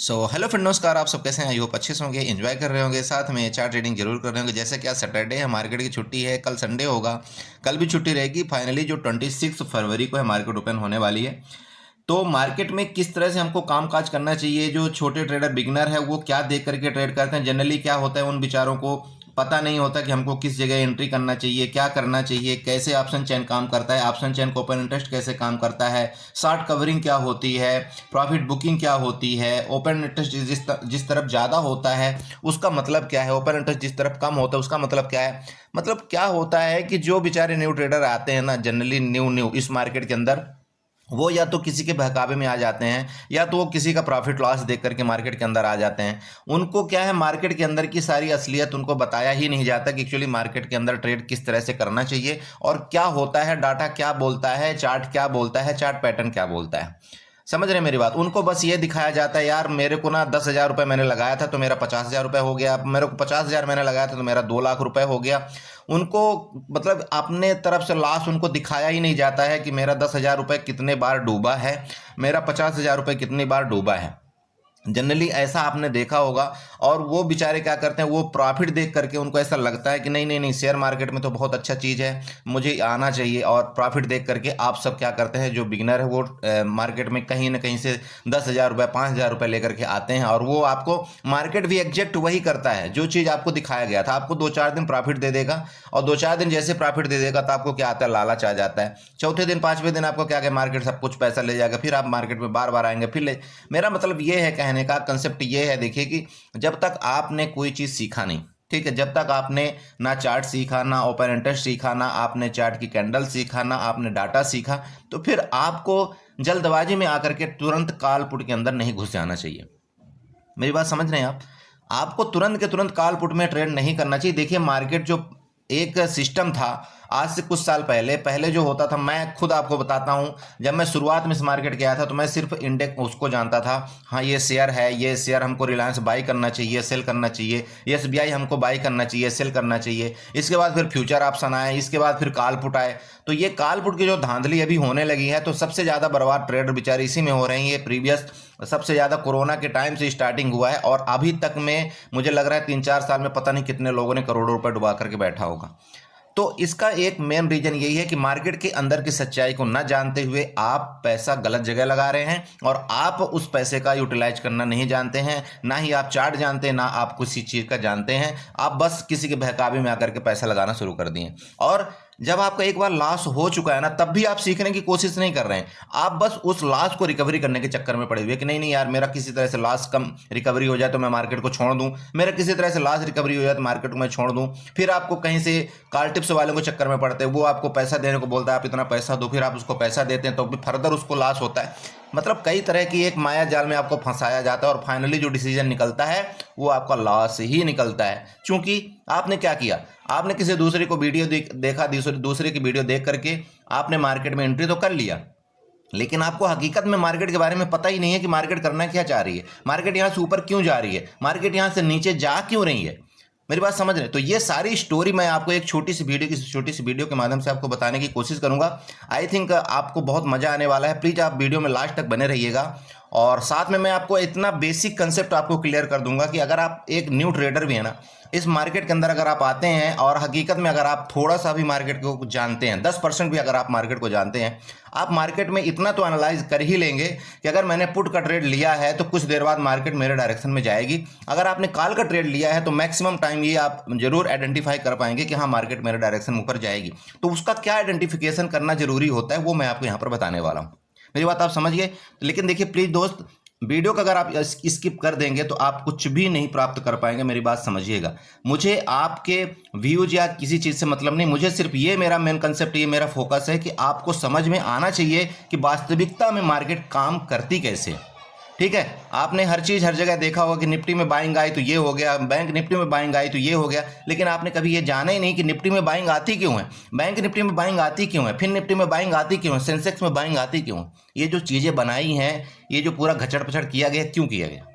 Hello friend, नमस्कार। आप सब कैसे हैं? आई होप अच्छे से होंगे, एंजॉय कर रहे होंगे, साथ में चार्ट ट्रेडिंग जरूर कर रहे होंगे। जैसे कि आज सैटरडे है, मार्केट की छुट्टी है, कल संडे होगा, कल भी छुट्टी रहेगी। फाइनली जो 26 फरवरी को है मार्केट ओपन होने वाली है। तो मार्केट में किस तरह से हमको काम काज करना चाहिए, जो छोटे ट्रेडर बिगनर है वो क्या देख करके ट्रेड करते हैं। जनरली क्या होता है, उन बेचारों को पता नहीं होता कि हमको किस जगह एंट्री करना चाहिए, क्या करना चाहिए, कैसे ऑप्शन चेन काम करता है, ऑप्शन चेन को ओपन इंटरेस्ट कैसे काम करता है, शॉर्ट कवरिंग क्या होती है, प्रॉफिट बुकिंग क्या होती है, ओपन इंटरेस्ट जिस तरफ ज़्यादा होता है उसका मतलब क्या है, ओपन इंटरेस्ट जिस तरफ कम होता है उसका मतलब क्या है। मतलब क्या होता है कि जो बेचारे न्यू ट्रेडर आते हैं ना, जनरली न्यू न्यू इस मार्केट के अंदर, वो या तो किसी के बहकावे में आ जाते हैं या तो वो किसी का प्रॉफिट लॉस देख करके मार्केट के अंदर आ जाते हैं। उनको क्या है, मार्केट के अंदर की सारी असलियत उनको बताया ही नहीं जाता कि एक्चुअली मार्केट के अंदर ट्रेड किस तरह से करना चाहिए और क्या होता है, डाटा क्या बोलता है, चार्ट क्या बोलता है, चार्ट पैटर्न क्या बोलता है। समझ रहे हैं मेरी बात? उनको बस ये दिखाया जाता है, यार मेरे को ना 10,000 रुपये मैंने लगाया था तो मेरा 50,000 रुपये हो गया, मेरे को 50,000 मैंने लगाया था तो मेरा 2 लाख रुपए हो गया। उनको मतलब अपने तरफ से लॉस उनको दिखाया ही नहीं जाता है कि मेरा 10,000 रुपये कितने बार डूबा है, मेरा 50,000 रुपये कितनी बार डूबा है। जनरली ऐसा आपने देखा होगा। और वो बेचारे क्या करते हैं, वो प्रॉफिट देख करके उनको ऐसा लगता है कि नहीं नहीं नहीं, शेयर मार्केट में तो बहुत अच्छा चीज़ है, मुझे आना चाहिए। और प्रॉफिट देख करके आप सब क्या करते हैं, जो बिगनर है वो मार्केट में कहीं ना कहीं से 10,000 रुपये 5,000 रुपये लेकर के आते हैं। और वो आपको मार्केट भी एग्जैक्ट वही करता है जो चीज़ आपको दिखाया गया था। आपको 2-4 दिन प्रॉफिट दे देगा और 2-4 दिन जैसे प्रॉफिट दे देगा तो आपको क्या आता है, लालच आ जाता है। चौथे दिन 5वें दिन आपको क्या, मार्केट सब कुछ पैसा ले जाएगा, फिर आप मार्केट में बार बार आएंगे, फिर ले। मेरा मतलब ये है, कहने का कंसेप्ट ये है, देखिए कि जब तक आपने कोई चीज़ सीखा नहीं, ठीक है, जब तक आपने ना चार्ट सीखा, ना ओपन इंटरेस्ट सीखा, ना आपने चार्ट की कैंडल सीखा, ना आपने डाटा सीखा, तो फिर आपको जल्दबाजी में आकर के तुरंत काल पुट के अंदर नहीं घुस जाना चाहिए। मेरी बात समझ रहे हैं आप? आपको तुरंत के तुरंत काल पुट में ट्रेड नहीं करना चाहिए। देखिए मार्केट जो एक सिस्टम था आज से कुछ साल पहले पहले जो होता था, मैं खुद आपको बताता हूं, जब मैं शुरुआत में इस मार्केट गया था तो मैं सिर्फ इंडेक्स उसको जानता था। हाँ, ये शेयर है, ये शेयर हमको रिलायंस बाई करना चाहिए, सेल करना चाहिए, ये एसबीआई हमको बाई करना चाहिए, सेल करना चाहिए। इसके बाद फिर फ्यूचर ऑप्शन आए, इसके बाद फिर काल पुट आए। तो ये काल पुट की जो धांधली अभी होने लगी है, तो सबसे ज़्यादा बर्बाद ट्रेडर बेचारे इसी में हो रहे हैं। ये प्रीवियस सबसे ज़्यादा कोरोना के टाइम से स्टार्टिंग हुआ है और अभी तक में मुझे लग रहा है 3-4 साल में पता नहीं कितने लोगों ने करोड़ों रुपए डुबा करके बैठा होगा। तो इसका एक मेन रीजन यही है कि मार्केट के अंदर की सच्चाई को न जानते हुए आप पैसा गलत जगह लगा रहे हैं और आप उस पैसे का यूटिलाइज करना नहीं जानते हैं। ना ही आप चार्ट जानते हैं, ना आप किसी चीज़ का जानते हैं। आप बस किसी के बहकावे में आकर के पैसा लगाना शुरू कर दिए। और जब आपका एक बार लॉस हो चुका है ना, तब भी आप सीखने की कोशिश नहीं कर रहे हैं। आप बस उस लॉस को रिकवरी करने के चक्कर में पड़े हुए कि नहीं नहीं यार, मेरा किसी तरह से लॉस कम रिकवरी हो जाए तो मैं मार्केट को छोड़ दूं, मेरा किसी तरह से लॉस रिकवरी हो जाए तो मार्केट को मैं छोड़ दूं। फिर आपको कहीं से कॉल टिप्स वालों के चक्कर में पड़ते हैं, वो आपको पैसा देने को बोलता है, आप इतना पैसा दो, फिर आप उसको पैसा देते हैं तो भी फर्दर उसको लॉस होता है। मतलब कई तरह की एक माया जाल में आपको फंसाया जाता है और फाइनली जो डिसीजन निकलता है वो आपका लॉस ही निकलता है। क्योंकि आपने क्या किया, आपने किसी दूसरे को वीडियो देखा, दूसरे की वीडियो देख करके आपने मार्केट में एंट्री तो कर लिया, लेकिन आपको हकीकत में मार्केट के बारे में पता ही नहीं है कि मार्केट करना क्या चाह रही है, मार्केट यहाँ से ऊपर क्यों जा रही है, मार्केट यहाँ से नीचे जा क्यों रही है। मेरी बात समझ रहे हैं? तो ये सारी स्टोरी मैं आपको एक छोटी सी वीडियो के माध्यम से आपको बताने की कोशिश करूंगा। आई थिंक आपको बहुत मजा आने वाला है। प्लीज आप वीडियो में लास्ट तक बने रहिएगा और साथ में मैं आपको इतना बेसिक कंसेप्ट आपको क्लियर कर दूंगा कि अगर आप एक न्यू ट्रेडर भी है ना, इस मार्केट के अंदर अगर आप आते हैं और हकीकत में अगर आप थोड़ा सा भी मार्केट को जानते हैं, 10% भी अगर आप मार्केट को जानते हैं, आप मार्केट में इतना तो एनालाइज कर ही लेंगे कि अगर मैंने पुट का ट्रेड लिया है तो कुछ देर बाद मार्केट मेरे डायरेक्शन में जाएगी। अगर आपने कॉल का ट्रेड लिया है तो मैक्सिमम टाइम ये आप जरूर आइडेंटिफाई कर पाएंगे कि हाँ, मार्केट मेरे डायरेक्शन में ऊपर जाएगी। तो उसका क्या आइडेंटिफिकेशन करना जरूरी होता है वो मैं आपको यहाँ पर बताने वाला हूँ। मेरी बात आप समझ गए? लेकिन देखिए प्लीज दोस्त, वीडियो का अगर आप स्किप कर देंगे तो आप कुछ भी नहीं प्राप्त कर पाएंगे। मेरी बात समझिएगा, मुझे आपके व्यूज या किसी चीज़ से मतलब नहीं, मुझे सिर्फ ये मेरा मेन कंसेप्ट, ये मेरा फोकस है कि आपको समझ में आना चाहिए कि वास्तविकता में मार्केट काम करती कैसे। ठीक है, आपने हर चीज़ हर जगह देखा होगा कि निफ्टी में बाइंग आई तो ये हो गया, बैंक निफ्टी में बाइंग आई तो ये हो गया, लेकिन आपने कभी ये जाना ही नहीं कि निफ्टी में बाइंग आती क्यों है, बैंक निफ्टी में बाइंग आती क्यों है, फिर निफ्टी में बाइंग आती क्यों है, सेंसेक्स में बाइंग आती क्यों है। ये जो चीज़ें बनाई हैं, ये जो पूरा घचड़ पछड़ किया गया, क्यों किया गया।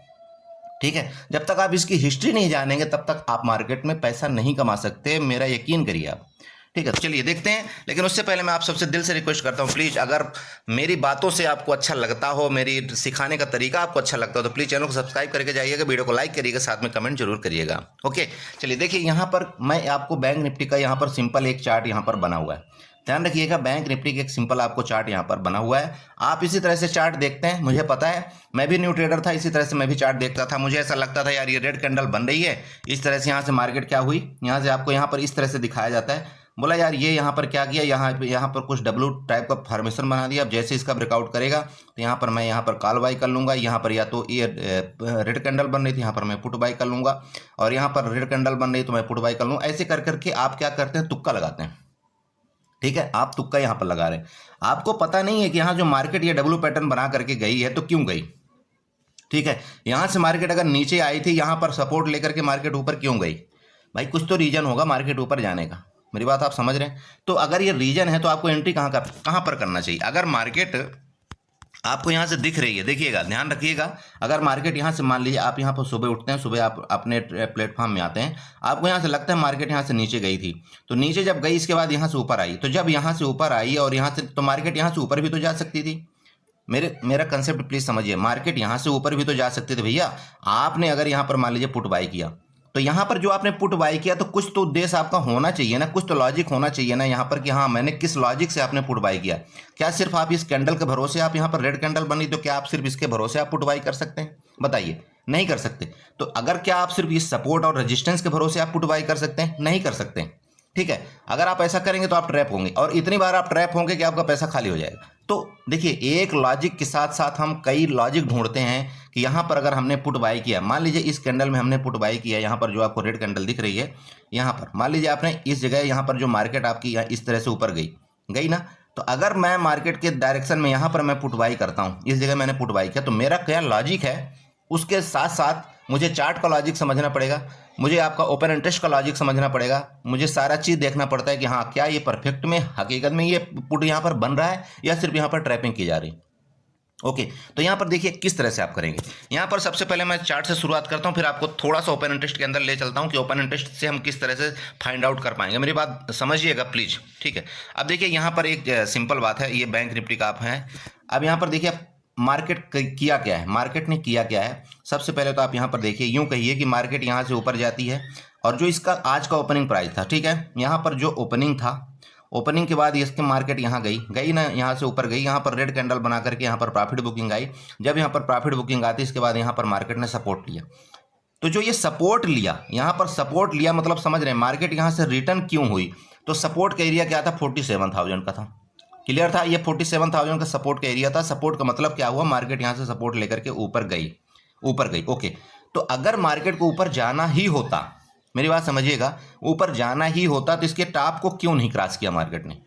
ठीक है, जब तक आप इसकी हिस्ट्री नहीं जानेंगे तब तक आप मार्केट में पैसा नहीं कमा सकते, मेरा यकीन करिए आप। ठीक है, तो चलिए देखते हैं। लेकिन उससे पहले मैं आप सबसे दिल से रिक्वेस्ट करता हूँ, प्लीज़ अगर मेरी बातों से आपको अच्छा लगता हो, मेरी सिखाने का तरीका आपको अच्छा लगता हो, तो प्लीज़ चैनल को सब्सक्राइब करके जाइएगा, वीडियो को लाइक करिएगा, साथ में कमेंट जरूर करिएगा। ओके, चलिए देखिए, यहाँ पर मैं आपको बैंक निफ्टी का यहाँ पर सिंपल एक चार्ट यहाँ पर बना हुआ है। ध्यान रखिएगा, बैंक निफ्टी का एक सिंपल आपको चार्ट यहाँ पर बना हुआ है। आप इसी तरह से चार्ट देखते हैं, मुझे पता है, मैं भी न्यू ट्रेडर था, इसी तरह से मैं भी चार्ट देखता था। मुझे ऐसा लगता था यार ये रेड कैंडल बन रही है, इस तरह से यहाँ से मार्केट क्या हुई, यहाँ से आपको यहाँ पर इस तरह से दिखाया जाता है। बोला यार ये यहाँ पर क्या किया, यहाँ पर कुछ डब्लू टाइप का फॉर्मेशन बना दिया। अब जैसे इसका ब्रेकआउट करेगा तो यहाँ पर मैं यहाँ पर कॉल बाई कर लूँगा। यहाँ पर या तो ये रेड कैंडल बन रही थी, यहाँ पर मैं पुट बाई कर लूँगा, और यहाँ पर रेड कैंडल बन रही तो मैं पुट बाई कर लूँ। ऐसे कर करके आप क्या करते हैं, तुक्का लगाते हैं। ठीक है, आप तुक्का यहाँ पर लगा रहे हैं, आपको पता नहीं है कि यहाँ जो मार्केट ये डब्लू पैटर्न बना करके गई है तो क्यों गई। ठीक है, यहाँ से मार्केट अगर नीचे आई थी, यहाँ पर सपोर्ट लेकर के मार्केट ऊपर क्यों गई, भाई कुछ तो रीजन होगा मार्केट ऊपर जाने का। मेरी बात आप समझ रहे हैं। तो अगर ये रीजन है तो आपको एंट्री कहाँ पर करना चाहिए। अगर मार्केट आपको यहाँ से दिख रही है, देखिएगा, ध्यान रखिएगा, अगर मार्केट यहाँ से मान लीजिए आप यहाँ पर सुबह उठते हैं, सुबह आप अपने प्लेटफॉर्म में आते हैं, आपको यहाँ से लगता है मार्केट यहाँ से नीचे गई थी, तो नीचे जब गई इसके बाद यहाँ से ऊपर आई, तो जब यहाँ से ऊपर आई और यहाँ से, तो मार्केट यहाँ से ऊपर भी तो जा सकती थी। मेरा कंसेप्ट प्लीज समझिए, मार्केट यहाँ से ऊपर भी तो जा सकते थे भैया। आपने अगर यहाँ पर मान लीजिए पुट बाई किया, तो यहाँ पर जो आपने पुट बाई किया तो कुछ तो उद्देश्य आपका होना चाहिए ना, कुछ तो लॉजिक होना चाहिए ना यहाँ पर कि हाँ मैंने किस लॉजिक से आपने पुट बाई किया। क्या सिर्फ आप इस कैंडल के भरोसे, आप यहाँ पर रेड कैंडल बनी तो क्या आप सिर्फ इसके भरोसे आप पुट बाई कर सकते हैं, बताइए, नहीं कर सकते। तो अगर क्या आप सिर्फ इस सपोर्ट और रेजिस्टेंस के भरोसे आप पुट बाई कर सकते हैं, नहीं कर सकते। ठीक है, अगर आप ऐसा करेंगे तो आप ट्रैप होंगे, और इतनी बार आप ट्रैप होंगे कि आपका पैसा खाली हो जाएगा। तो देखिए, एक लॉजिक के साथ साथ हम कई लॉजिक ढूंढते हैं कि यहाँ पर अगर हमने पुट बाई किया, मान लीजिए इस कैंडल में हमने पुट बाई किया, यहाँ पर जो आपको रेड कैंडल दिख रही है, यहाँ पर मान लीजिए आपने इस जगह, यहाँ पर जो मार्केट आपकी इस तरह से ऊपर गई ना, तो अगर मैं मार्केट के डायरेक्शन में यहाँ पर मैं पुट बाई करता हूँ, इस जगह मैंने पुट बाई किया, तो मेरा क्या लॉजिक है, उसके साथ साथ मुझे चार्ट का लॉजिक समझना पड़ेगा, मुझे आपका ओपन इंटरेस्ट का लॉजिक समझना पड़ेगा, मुझे सारा चीज़ देखना पड़ता है कि हाँ क्या ये परफेक्ट में हकीकत में ये पुट यहाँ पर बन रहा है या सिर्फ यहाँ पर ट्रैपिंग की जा रही है। ओके, तो यहाँ पर देखिए किस तरह से आप करेंगे। यहाँ पर सबसे पहले मैं चार्ट से शुरुआत करता हूँ, फिर आपको थोड़ा सा ओपन इंटरेस्ट के अंदर ले चलता हूँ कि ओपन इंटरेस्ट से हम किस तरह से फाइंड आउट कर पाएंगे। मेरी बात समझिएगा प्लीज़, ठीक है। अब देखिए यहाँ पर एक सिंपल बात है, ये बैंक निफ्टी का आप है। अब यहाँ पर देखिए मार्केट किया क्या है, मार्केट ने किया क्या है। सबसे पहले तो आप यहाँ पर देखिए, यूँ कहिए कि मार्केट यहाँ से ऊपर जाती है, और जो इसका आज का ओपनिंग प्राइस था, ठीक है, यहाँ पर जो ओपनिंग था, ओपनिंग के बाद इसके मार्केट यहाँ गई ना, यहाँ से ऊपर गई, यहाँ पर रेड कैंडल बना करके यहाँ पर प्रॉफिट बुकिंग आई। जब यहाँ पर प्रॉफिट बुकिंग आती इसके बाद यहाँ पर मार्केट ने सपोर्ट लिया। तो जो ये सपोर्ट लिया, यहाँ पर सपोर्ट लिया मतलब समझ रहे हैं मार्केट यहाँ से रिटर्न क्यों हुई। तो सपोर्ट का एरिया क्या था, 47,000 का था, क्लियर था। ये 47,000 का सपोर्ट का एरिया था। सपोर्ट का मतलब क्या हुआ, मार्केट यहाँ से सपोर्ट लेकर के ऊपर गई। ओके, तो अगर मार्केट को ऊपर जाना ही होता, मेरी बात समझिएगा, ऊपर जाना ही होता तो इसके टॉप को क्यों नहीं क्रॉस किया मार्केट ने।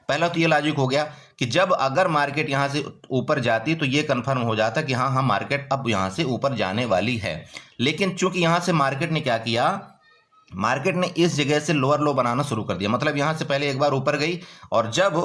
पहला तो ये लॉजिक हो गया कि जब अगर मार्केट यहाँ से ऊपर जाती तो ये कंफर्म हो जाता कि हाँ मार्केट अब यहाँ से ऊपर जाने वाली है। लेकिन चूंकि यहाँ से मार्केट ने क्या किया, मार्केट ने इस जगह से लोअर लो बनाना शुरू कर दिया। मतलब यहाँ से पहले एक बार ऊपर गई, और जब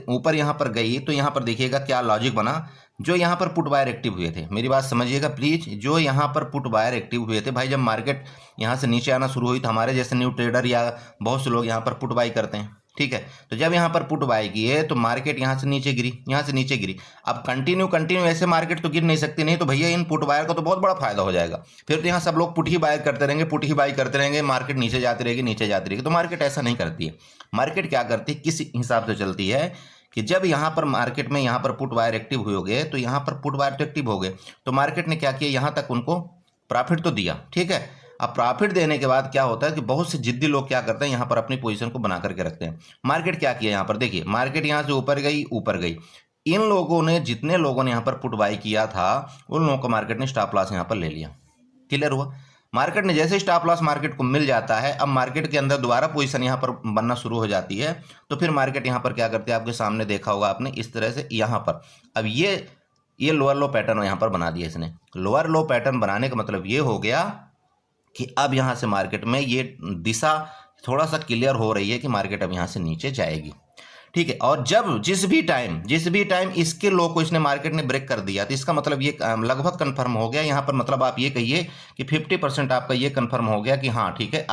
ऊपर यहाँ पर गई तो यहाँ पर देखिएगा क्या लॉजिक बना, जो यहाँ पर पुट बायर एक्टिव हुए थे, मेरी बात समझिएगा प्लीज, जो यहाँ पर पुट बायर एक्टिव हुए थे भाई, जब मार्केट यहाँ से नीचे आना शुरू हुई तो हमारे जैसे न्यू ट्रेडर या बहुत से लोग यहाँ पर पुट बाई करते हैं, ठीक है। तो जब यहाँ पर पुट बाई किए तो मार्केट यहाँ से नीचे गिरी, अब कंटिन्यू ऐसे मार्केट तो गिर नहीं सकती, नहीं तो भैया इन पुट बायर का तो बहुत बड़ा फायदा हो जाएगा। फिर तो यहाँ सब लोग पुट ही बाय करते रहेंगे, मार्केट नीचे जाती रहेगी। तो मार्केट ऐसा नहीं करती है। मार्केट क्या करती है, किस हिसाब से चलती है कि जब यहाँ पर मार्केट में यहाँ पर पुट बायर एक्टिव हुए होंगे, तो यहाँ पर पुट बायर तो एक्टिव हो गए, तो मार्केट ने क्या किया, यहाँ तक उनको प्रॉफिट तो दिया, ठीक है। अब प्रॉफिट देने के बाद क्या होता है कि बहुत से जिद्दी लोग क्या करते हैं, यहाँ पर अपनी पोजीशन को बना करके रखते हैं। मार्केट क्या किया, यहाँ पर देखिए, मार्केट यहाँ से ऊपर गई। इन लोगों ने, जितने लोगों ने यहाँ पर पुट बाई किया था, उन लोगों को मार्केट ने स्टॉप लॉस यहाँ पर ले लिया। क्लियर हुआ। मार्केट ने जैसे स्टॉप लॉस मार्केट को मिल जाता है, अब मार्केट के अंदर दोबारा पोजीशन यहाँ पर बनना शुरू हो जाती है। तो फिर मार्केट यहाँ पर क्या करती है, आपके सामने देखा होगा आपने, इस तरह से यहाँ पर अब ये लोअर लो पैटर्न यहाँ पर बना दिया इसने। लोअर लो पैटर्न बनाने का मतलब ये हो गया कि अब यहाँ से मार्केट में ये दिशा थोड़ा सा क्लियर हो रही है कि मार्केट अब यहाँ से नीचे जाएगी, ठीक है। और जब जिस भी टाइम इसके लो को इसने मार्केट ने ब्रेक कर दिया तो इसका मतलब ये लगभग कंफर्म हो गया यहाँ पर, मतलब आप ये कहिए कि 50% आपका ये कंफर्म हो गया कि हाँ ठीक है,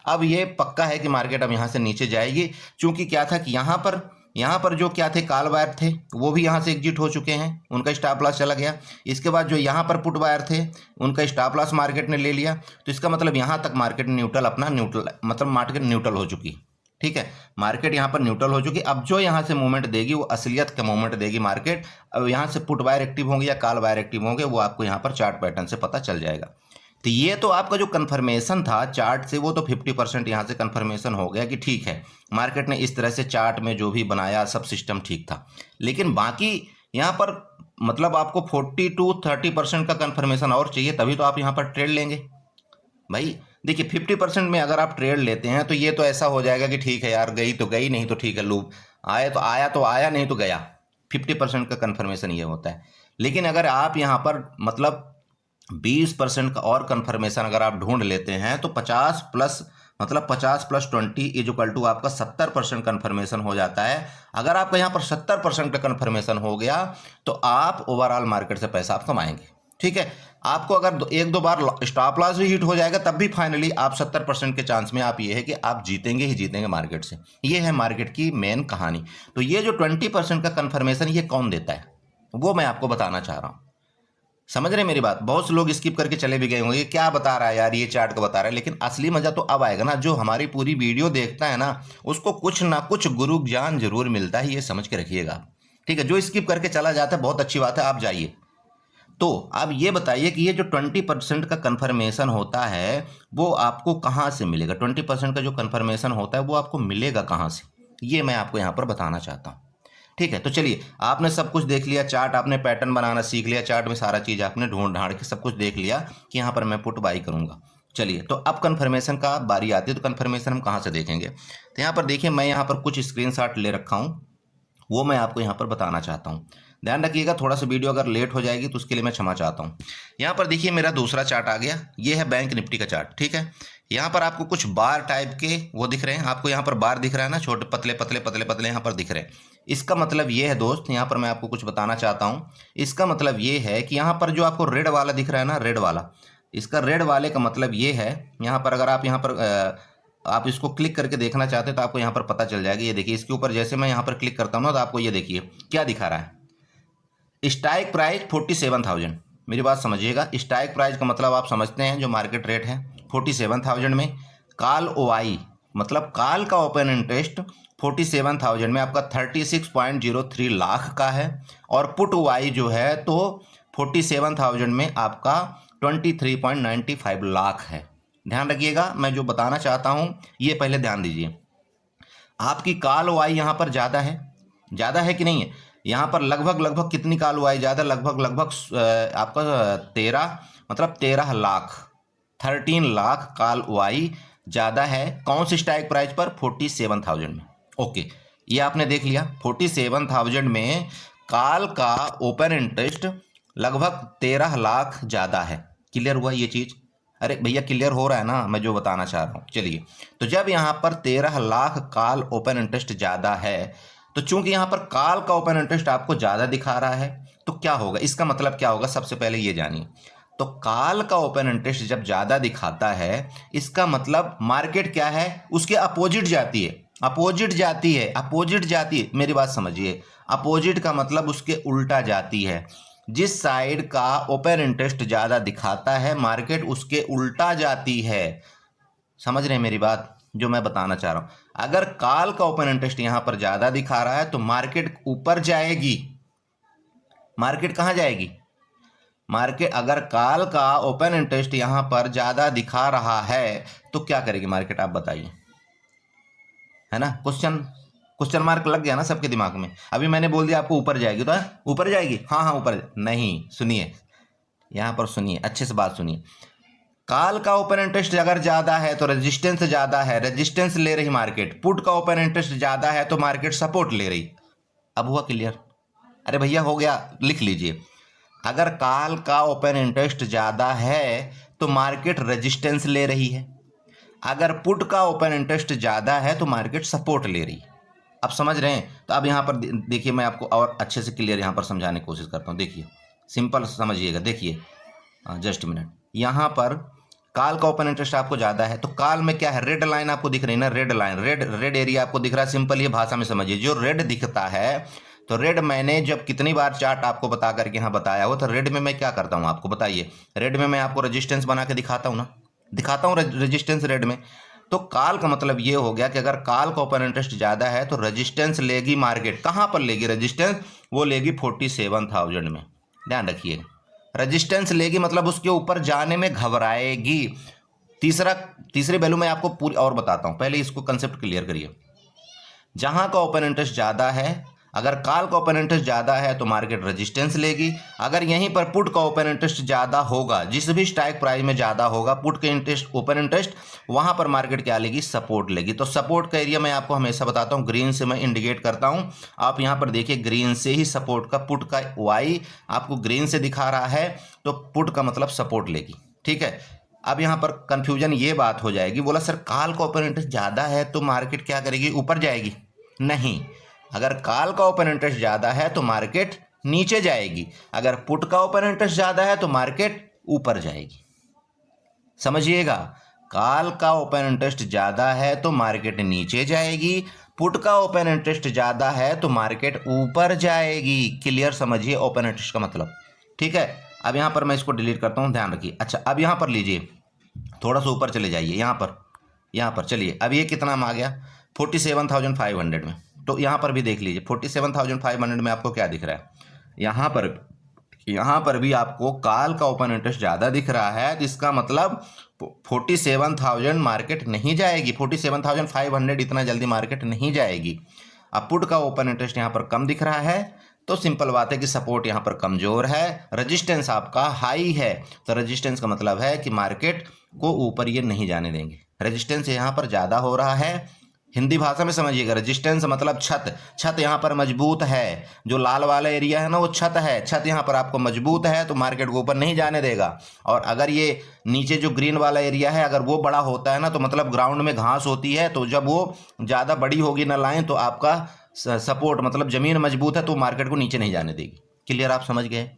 अब ये पक्का है कि मार्केट अब यहाँ से नीचे जाएगी। चूंकि क्या था कि यहाँ पर जो क्या थे कॉल बायर थे वो भी यहाँ से एग्जिट हो चुके हैं, उनका स्टॉप लॉस चला गया। इसके बाद जो यहाँ पर पुट बायर थे उनका स्टॉप लॉस मार्केट ने ले लिया, तो इसका मतलब यहाँ तक मार्केट न्यूट्रल हो चुकी। ठीक है, मार्केट यहाँ पर न्यूट्रल हो चुकी। अब जो यहाँ से मूवमेंट देगी वो असलियत का मूवमेंट देगी मार्केट। अब यहाँ से पुट बायर एक्टिव होंगे या कॉल बायर एक्टिव होंगे वो आपको यहाँ पर चार्ट पैटर्न से पता चल जाएगा। तो ये तो आपका जो कंफर्मेशन था चार्ट से वो तो 50% यहाँ से कंफर्मेशन हो गया कि ठीक है मार्केट ने इस तरह से चार्ट में जो भी बनाया सब सिस्टम ठीक था। लेकिन बाकी यहाँ पर मतलब आपको 40 to 30% का कंफर्मेशन और चाहिए, तभी तो आप यहाँ पर ट्रेड लेंगे भाई। देखिए 50% में अगर आप ट्रेड लेते हैं तो ये तो ऐसा हो जाएगा कि ठीक है यार गई तो गई, नहीं तो ठीक है लूप आया तो आया नहीं तो गया। 50% का कंफर्मेशन ये होता है। लेकिन अगर आप यहाँ पर मतलब 20% का और कंफर्मेशन अगर आप ढूंढ लेते हैं तो 50 प्लस 20 इज इक्वल टू आपका 70% कंफर्मेशन हो जाता है। अगर आपका यहाँ पर 70% का कंफर्मेशन हो गया तो आप ओवरऑल मार्केट से पैसा आप कमाएंगे। ठीक है, आपको अगर एक दो बार स्टॉप लॉस भी हिट हो जाएगा तब भी फाइनली आप 70% के चांस में आप ये है कि आप जीतेंगे ही जीतेंगे मार्केट से। ये है मार्केट की मेन कहानी। तो ये जो 20% का कंफर्मेशन ये कौन देता है वो मैं आपको बताना चाह रहा हूँ। समझ रहे मेरी बात? बहुत से लोग स्किप करके चले भी गए होंगे, क्या बता रहा है यार ये चार्ट का बता रहा है। लेकिन असली मजा तो अब आएगा ना, जो हमारी पूरी वीडियो देखता है ना उसको कुछ ना कुछ गुरु ज्ञान जरूर मिलता है, ये समझ के रखिएगा। ठीक है, जो स्किप करके चला जाता है बहुत अच्छी बात है, आप जाइए। तो अब ये बताइए कि ये जो 20% का कंफर्मेशन होता है वो आपको कहाँ से मिलेगा? 20% का जो कंफर्मेशन होता है वो आपको मिलेगा कहाँ से, ये मैं आपको यहाँ पर बताना चाहता हूँ। ठीक है, तो चलिए आपने सब कुछ देख लिया, चार्ट आपने पैटर्न बनाना सीख लिया, चार्ट में सारा चीज़ आपने ढूंढ ढांड के सब कुछ देख लिया कि यहाँ पर मैं पुट बाई करूँगा। चलिए तो अब कंफर्मेशन का बारी आती है, तो कंफर्मेशन हम कहाँ से देखेंगे? तो यहाँ पर देखिए मैं यहाँ पर कुछ स्क्रीनशॉट ले रखा हूँ, वो मैं आपको यहाँ पर बताना चाहता हूँ। ध्यान रखिएगा, थोड़ा सा वीडियो अगर लेट हो जाएगी तो उसके लिए मैं क्षमा चाहता हूँ। यहाँ पर देखिए मेरा दूसरा चार्ट आ गया, ये है बैंक निफ्टी का चार्ट। ठीक है, यहाँ पर आपको कुछ बार टाइप के वो दिख रहे हैं, आपको यहाँ पर बार दिख रहा है ना, छोटे पतले पतले पतले पतले यहाँ पर दिख रहे हैं। इसका मतलब ये है दोस्त, यहाँ पर मैं आपको कुछ बताना चाहता हूँ। इसका मतलब ये है कि यहाँ पर जो आपको रेड वाला दिख रहा है ना, रेड वाला, इसका रेड वाले का मतलब ये है, यहाँ पर अगर आप यहाँ पर आप इसको क्लिक करके देखना चाहते हैं तो आपको यहाँ पर पता चल जाएगा। ये देखिए इसके ऊपर जैसे मैं यहाँ पर क्लिक करता हूँ ना तो आपको ये देखिए क्या दिखा रहा है, स्ट्राइक प्राइस 47,000। मेरी बात समझिएगा, स्ट्राइक प्राइस का मतलब आप समझते हैं जो मार्केट रेट है 47,000 में। कॉल ओआई मतलब कॉल का ओपन इंटरेस्ट 47,000 में आपका 36.03 लाख का है, और पुट ओआई जो है तो 47,000 में आपका 23.95 लाख है। ध्यान रखिएगा, मैं जो बताना चाहता हूँ ये पहले ध्यान दीजिए। आपकी कॉल ओआई यहाँ पर ज़्यादा है कि नहीं है? यहाँ पर लगभग कितनी कॉल ओआई ज़्यादा? लगभग आपका 13 लाख 13 लाख कॉल ओआई ज़्यादा है। कौन सी स्ट्राइक प्राइस पर? 47,000 में। ओके, ये आपने देख लिया, 47,000 में कॉल का ओपन इंटरेस्ट लगभग 13 लाख ज़्यादा है। क्लियर हुआ ये चीज़? अरे भैया क्लियर हो रहा है ना मैं जो बताना चाह रहा हूँ? चलिए, तो जब यहाँ पर 13 लाख कॉल ओपन इंटरेस्ट ज़्यादा है तो चूंकि यहाँ पर कॉल का ओपन इंटरेस्ट आपको ज़्यादा दिखा रहा है तो क्या होगा, इसका मतलब क्या होगा सबसे पहले ये जानिए। तो कॉल का ओपन इंटरेस्ट जब ज़्यादा दिखाता है इसका मतलब मार्केट क्या है, उसके अपोजिट जाती है। अपोजिट जाती है, मेरी बात समझिए। अपोजिट का मतलब उसके उल्टा जाती है। जिस साइड का ओपन इंटरेस्ट ज़्यादा दिखाता है मार्केट उसके उल्टा जाती है। समझ रहे हैं मेरी बात जो मैं बताना चाह रहा हूँ? अगर कॉल का ओपन इंटरेस्ट यहाँ पर ज़्यादा दिखा रहा है तो मार्केट ऊपर जाएगी। मार्केट कहाँ जाएगी? मार्केट अगर कॉल का ओपन इंटरेस्ट यहाँ पर ज़्यादा दिखा रहा है तो क्या करेगी मार्केट, आप बताइए? है ना, क्वेश्चन मार्क लग गया ना सबके दिमाग में। अभी मैंने बोल दिया आपको ऊपर जाएगी तो ऊपर जाएगी, हाँ ऊपर नहीं। सुनिए यहाँ पर, सुनिए अच्छे से बात सुनिए। कॉल का ओपन इंटरेस्ट अगर ज़्यादा है तो रेजिस्टेंस ज़्यादा है, रेजिस्टेंस ले रही मार्केट। पुट का ओपन इंटरेस्ट ज़्यादा है तो मार्केट सपोर्ट ले रही। अब हुआ क्लियर? अरे भैया हो गया, लिख लीजिए। अगर कॉल का ओपन इंटरेस्ट ज़्यादा है तो मार्केट रेजिस्टेंस ले रही है, अगर पुट का ओपन इंटरेस्ट ज़्यादा है तो मार्केट सपोर्ट ले रही। आप समझ रहे हैं? तो अब यहाँ पर देखिए, मैं आपको और अच्छे से क्लियर यहाँ पर समझाने की कोशिश करता हूँ। देखिए सिंपल समझिएगा। देखिए जस्ट मिनट, यहाँ पर कॉल का ओपन इंटरेस्ट आपको ज़्यादा है, तो कॉल में क्या है, रेड लाइन आपको दिख रही है ना, रेड लाइन, रेड एरिया आपको दिख रहा है। सिंपल ये भाषा में समझिए, जो रेड दिखता है, तो रेड मैंने जब कितनी बार चार्ट आपको बता करके यहाँ बताया हो, तो रेड में मैं क्या करता हूँ आपको बताइए, रेड में मैं आपको रेजिस्टेंस बना के दिखाता हूँ ना, दिखाता हूँ रेजिस्टेंस रेड में। तो कॉल का मतलब ये हो गया कि अगर कॉल का ओपन इंटरेस्ट ज़्यादा है तो रेजिस्टेंस लेगी मार्केट, कहाँ पर लेगी रेजिस्टेंस, वो लेगी 47,000 में। ध्यान रखिएगा, रेजिस्टेंस लेगी मतलब उसके ऊपर जाने में घबराएगी। तीसरी वैल्यू मैं आपको पूरी और बताता हूँ, पहले इसको कंसेप्ट क्लियर करिए। जहां का ओपन इंटरेस्ट ज़्यादा है, अगर कॉल का ओपन इंटरेस्ट ज़्यादा है तो मार्केट रेजिस्टेंस लेगी। अगर यहीं पर पुट का ओपन इंटरेस्ट ज़्यादा होगा, जिस भी स्ट्राइक प्राइस में ज़्यादा होगा पुट के इंटरेस्ट ओपन इंटरेस्ट, वहां पर मार्केट क्या लेगी, सपोर्ट लेगी। तो सपोर्ट का एरिया मैं आपको हमेशा बताता हूं, ग्रीन से मैं इंडिकेट करता हूं। आप यहां पर देखिए, ग्रीन से ही सपोर्ट का, पुट का वाई आपको ग्रीन से दिखा रहा है, तो पुट का मतलब सपोर्ट लेगी। ठीक है, अब यहाँ पर कंफ्यूजन ये बात हो जाएगी, बोला सर कॉल का ओपन इंटरेस्ट ज़्यादा है तो मार्केट क्या करेगी, ऊपर जाएगी? नहीं, अगर कॉल का ओपन इंटरेस्ट ज़्यादा है तो मार्केट नीचे जाएगी, अगर पुट का ओपन इंटरेस्ट ज़्यादा है तो मार्केट ऊपर जाएगी। समझिएगा, कॉल का ओपन इंटरेस्ट ज़्यादा है तो मार्केट नीचे जाएगी, पुट का ओपन इंटरेस्ट ज़्यादा है तो मार्केट ऊपर जाएगी। क्लियर समझिए ओपन इंटरेस्ट का मतलब। ठीक है, अब यहाँ पर मैं इसको डिलीट करता हूँ, ध्यान रखिए। अच्छा, अब यहाँ पर लीजिए, थोड़ा सा ऊपर चले जाइए, यहाँ पर चलिए। अब ये कितना में आ गया, 47,500 में। तो यहाँ पर भी देख लीजिए, 47,500 में आपको क्या दिख रहा है, यहाँ पर भी आपको कॉल का ओपन इंटरेस्ट ज़्यादा दिख रहा है, तो इसका मतलब 47,000 मार्केट नहीं जाएगी, 47,500 इतना जल्दी मार्केट नहीं जाएगी। अब पुट का ओपन इंटरेस्ट यहाँ पर कम दिख रहा है, तो सिंपल बात है कि सपोर्ट यहाँ पर कमजोर है, रेजिस्टेंस आपका हाई है, तो रेजिस्टेंस का मतलब है कि मार्केट को ऊपर ये नहीं जाने देंगे। रेजिस्टेंस यहाँ पर ज़्यादा हो रहा है, हिंदी भाषा में समझिएगा, रेजिस्टेंस मतलब छत यहाँ पर मजबूत है, जो लाल वाला एरिया है ना वो छत है, छत यहाँ पर आपको मजबूत है तो मार्केट को ऊपर नहीं जाने देगा। और अगर ये नीचे जो ग्रीन वाला एरिया है अगर वो बड़ा होता है ना, तो मतलब ग्राउंड में घास होती है, तो जब वो ज़्यादा बड़ी होगी ना लाइन, तो आपका सपोर्ट मतलब ज़मीन मजबूत है तो मार्केट को नीचे नहीं जाने देगी। क्लियर, आप समझ गए?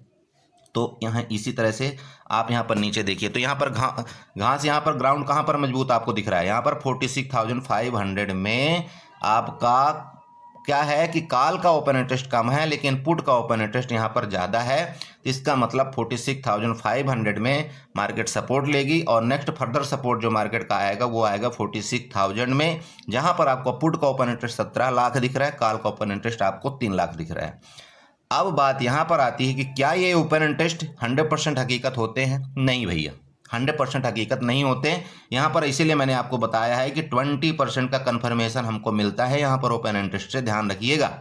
तो यहाँ इसी तरह से आप यहाँ पर नीचे देखिए, तो यहाँ पर घास यहाँ पर ग्राउंड कहाँ पर मजबूत आपको दिख रहा है, यहाँ पर 46,500 में आपका क्या है कि कॉल का ओपन इंटरेस्ट कम है लेकिन पुट का ओपन इंटरेस्ट यहाँ पर ज़्यादा है। इसका मतलब 46,500 में मार्केट सपोर्ट लेगी, और नेक्स्ट फर्दर सपोर्ट जो मार्केट का आएगा वो आएगा 46,000 में, जहाँ पर आपको पुट का ओपन इंटरेस्ट 17 लाख दिख रहा है, कॉल का ओपन इंटरेस्ट आपको 3 लाख दिख रहा है। अब बात यहाँ पर आती है कि क्या ये ओपन इंटरेस्ट 100% हकीकत होते हैं? नहीं भैया, 100% हकीकत नहीं होते यहाँ पर, इसीलिए मैंने आपको बताया है कि 20% का कन्फर्मेशन हमको मिलता है यहाँ पर ओपन इंटरेस्ट से। ध्यान रखिएगा,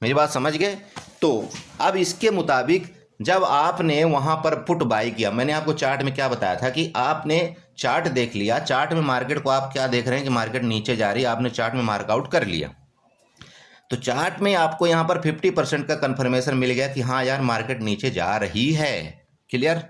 मेरी बात समझ गए? तो अब इसके मुताबिक जब आपने वहाँ पर पुट बाई किया, मैंने आपको चार्ट में क्या बताया था कि आपने चार्ट देख लिया, चार्ट में मार्केट को आप क्या देख रहे हैं कि मार्केट नीचे जा रही है, आपने चार्ट में मार्कआउट कर लिया, तो चार्ट में आपको यहाँ पर 50% का कंफर्मेशन मिल गया कि हाँ यार मार्केट नीचे जा रही है। क्लियर?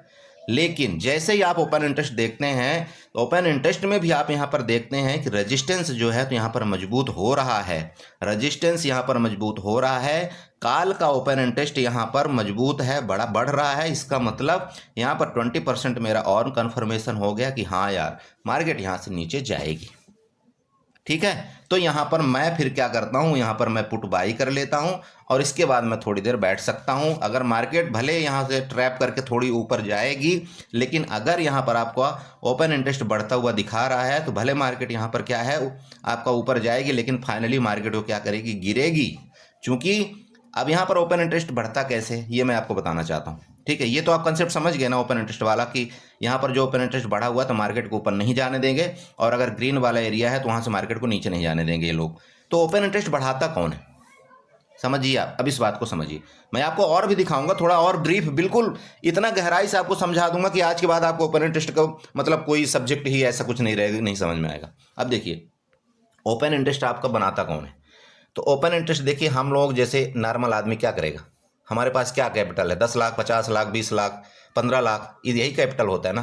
लेकिन जैसे ही आप ओपन इंटरेस्ट देखते हैं, तो ओपन इंटरेस्ट में भी आप यहाँ पर देखते हैं कि रेजिस्टेंस जो है तो यहाँ पर मजबूत हो रहा है, रेजिस्टेंस यहाँ पर मजबूत हो रहा है, कॉल का ओपन इंटरेस्ट यहाँ पर मजबूत है, बढ़ रहा है। इसका मतलब यहाँ पर 20% मेरा और कंफर्मेशन हो गया कि हाँ यार मार्केट यहाँ से नीचे जाएगी। ठीक है, तो यहाँ पर मैं फिर क्या करता हूँ, यहाँ पर मैं पुट बाई कर लेता हूँ और इसके बाद मैं थोड़ी देर बैठ सकता हूँ। अगर मार्केट भले यहाँ से ट्रैप करके थोड़ी ऊपर जाएगी, लेकिन अगर यहाँ पर आपका ओपन इंटरेस्ट बढ़ता हुआ दिखा रहा है तो भले मार्केट यहाँ पर क्या है आपका ऊपर जाएगी, लेकिन फाइनली मार्केट को क्या करेगी, गिरेगी। चूँकि अब यहाँ पर ओपन इंटरेस्ट बढ़ता कैसे ये मैं आपको बताना चाहता हूँ। ठीक है, ये तो आप कंसेप्ट समझ गए ना ओपन इंटरेस्ट वाला, कि यहाँ पर जो ओपन इंटरेस्ट बढ़ा हुआ तो मार्केट को ऊपर नहीं जाने देंगे, और अगर ग्रीन वाला एरिया है तो वहाँ से मार्केट को नीचे नहीं जाने देंगे ये लोग। तो ओपन इंटरेस्ट बढ़ाता कौन है, समझिए आप। अब इस बात को समझिए, मैं आपको और भी दिखाऊंगा, थोड़ा और ब्रीफ, बिल्कुल इतना गहराई से आपको समझा दूंगा कि आज के बाद आपको ओपन इंटरेस्ट का मतलब कोई सब्जेक्ट ही ऐसा कुछ नहीं रहेगा, नहीं समझ में आएगा। अब देखिए ओपन इंटरेस्ट आपका बनाता कौन है, तो ओपन इंटरेस्ट देखिए हम लोग जैसे नॉर्मल आदमी क्या करेगा, हमारे पास क्या कैपिटल है, 10 लाख, 50 लाख, 20 लाख, 15 लाख, यही कैपिटल होता है ना।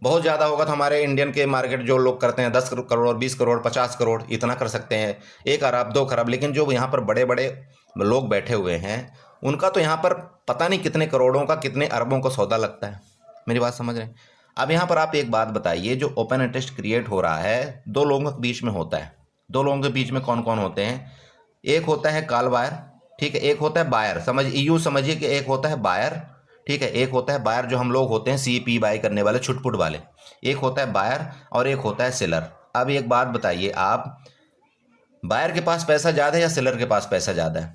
बहुत ज़्यादा होगा तो हमारे इंडियन के मार्केट जो लोग करते हैं 10 करोड़, 20 करोड़, 50 करोड़ इतना कर सकते हैं, 1 अरब 2 खरब। लेकिन जो यहाँ पर बड़े बड़े लोग बैठे हुए हैं उनका तो यहाँ पर पता नहीं कितने करोड़ों का, कितने अरबों का सौदा लगता है। मेरी बात समझ रहे हैं? अब यहाँ पर आप एक बात बताइए, जो ओपन इंटरेस्ट क्रिएट हो रहा है 2 लोगों के बीच में होता है। 2 लोगों के बीच में कौन कौन होते हैं? एक होता है कॉल बायर, ठीक है, एक होता है बायर। यूँ समझिए कि एक होता है बायर, ठीक है, एक होता है बायर जो हम लोग होते हैं CP बाई करने वाले, छुटपुट वाले। एक होता है बायर और एक होता है सेलर। अब एक बात बताइए आप, बायर के पास पैसा ज़्यादा है या सेलर के पास पैसा ज़्यादा है?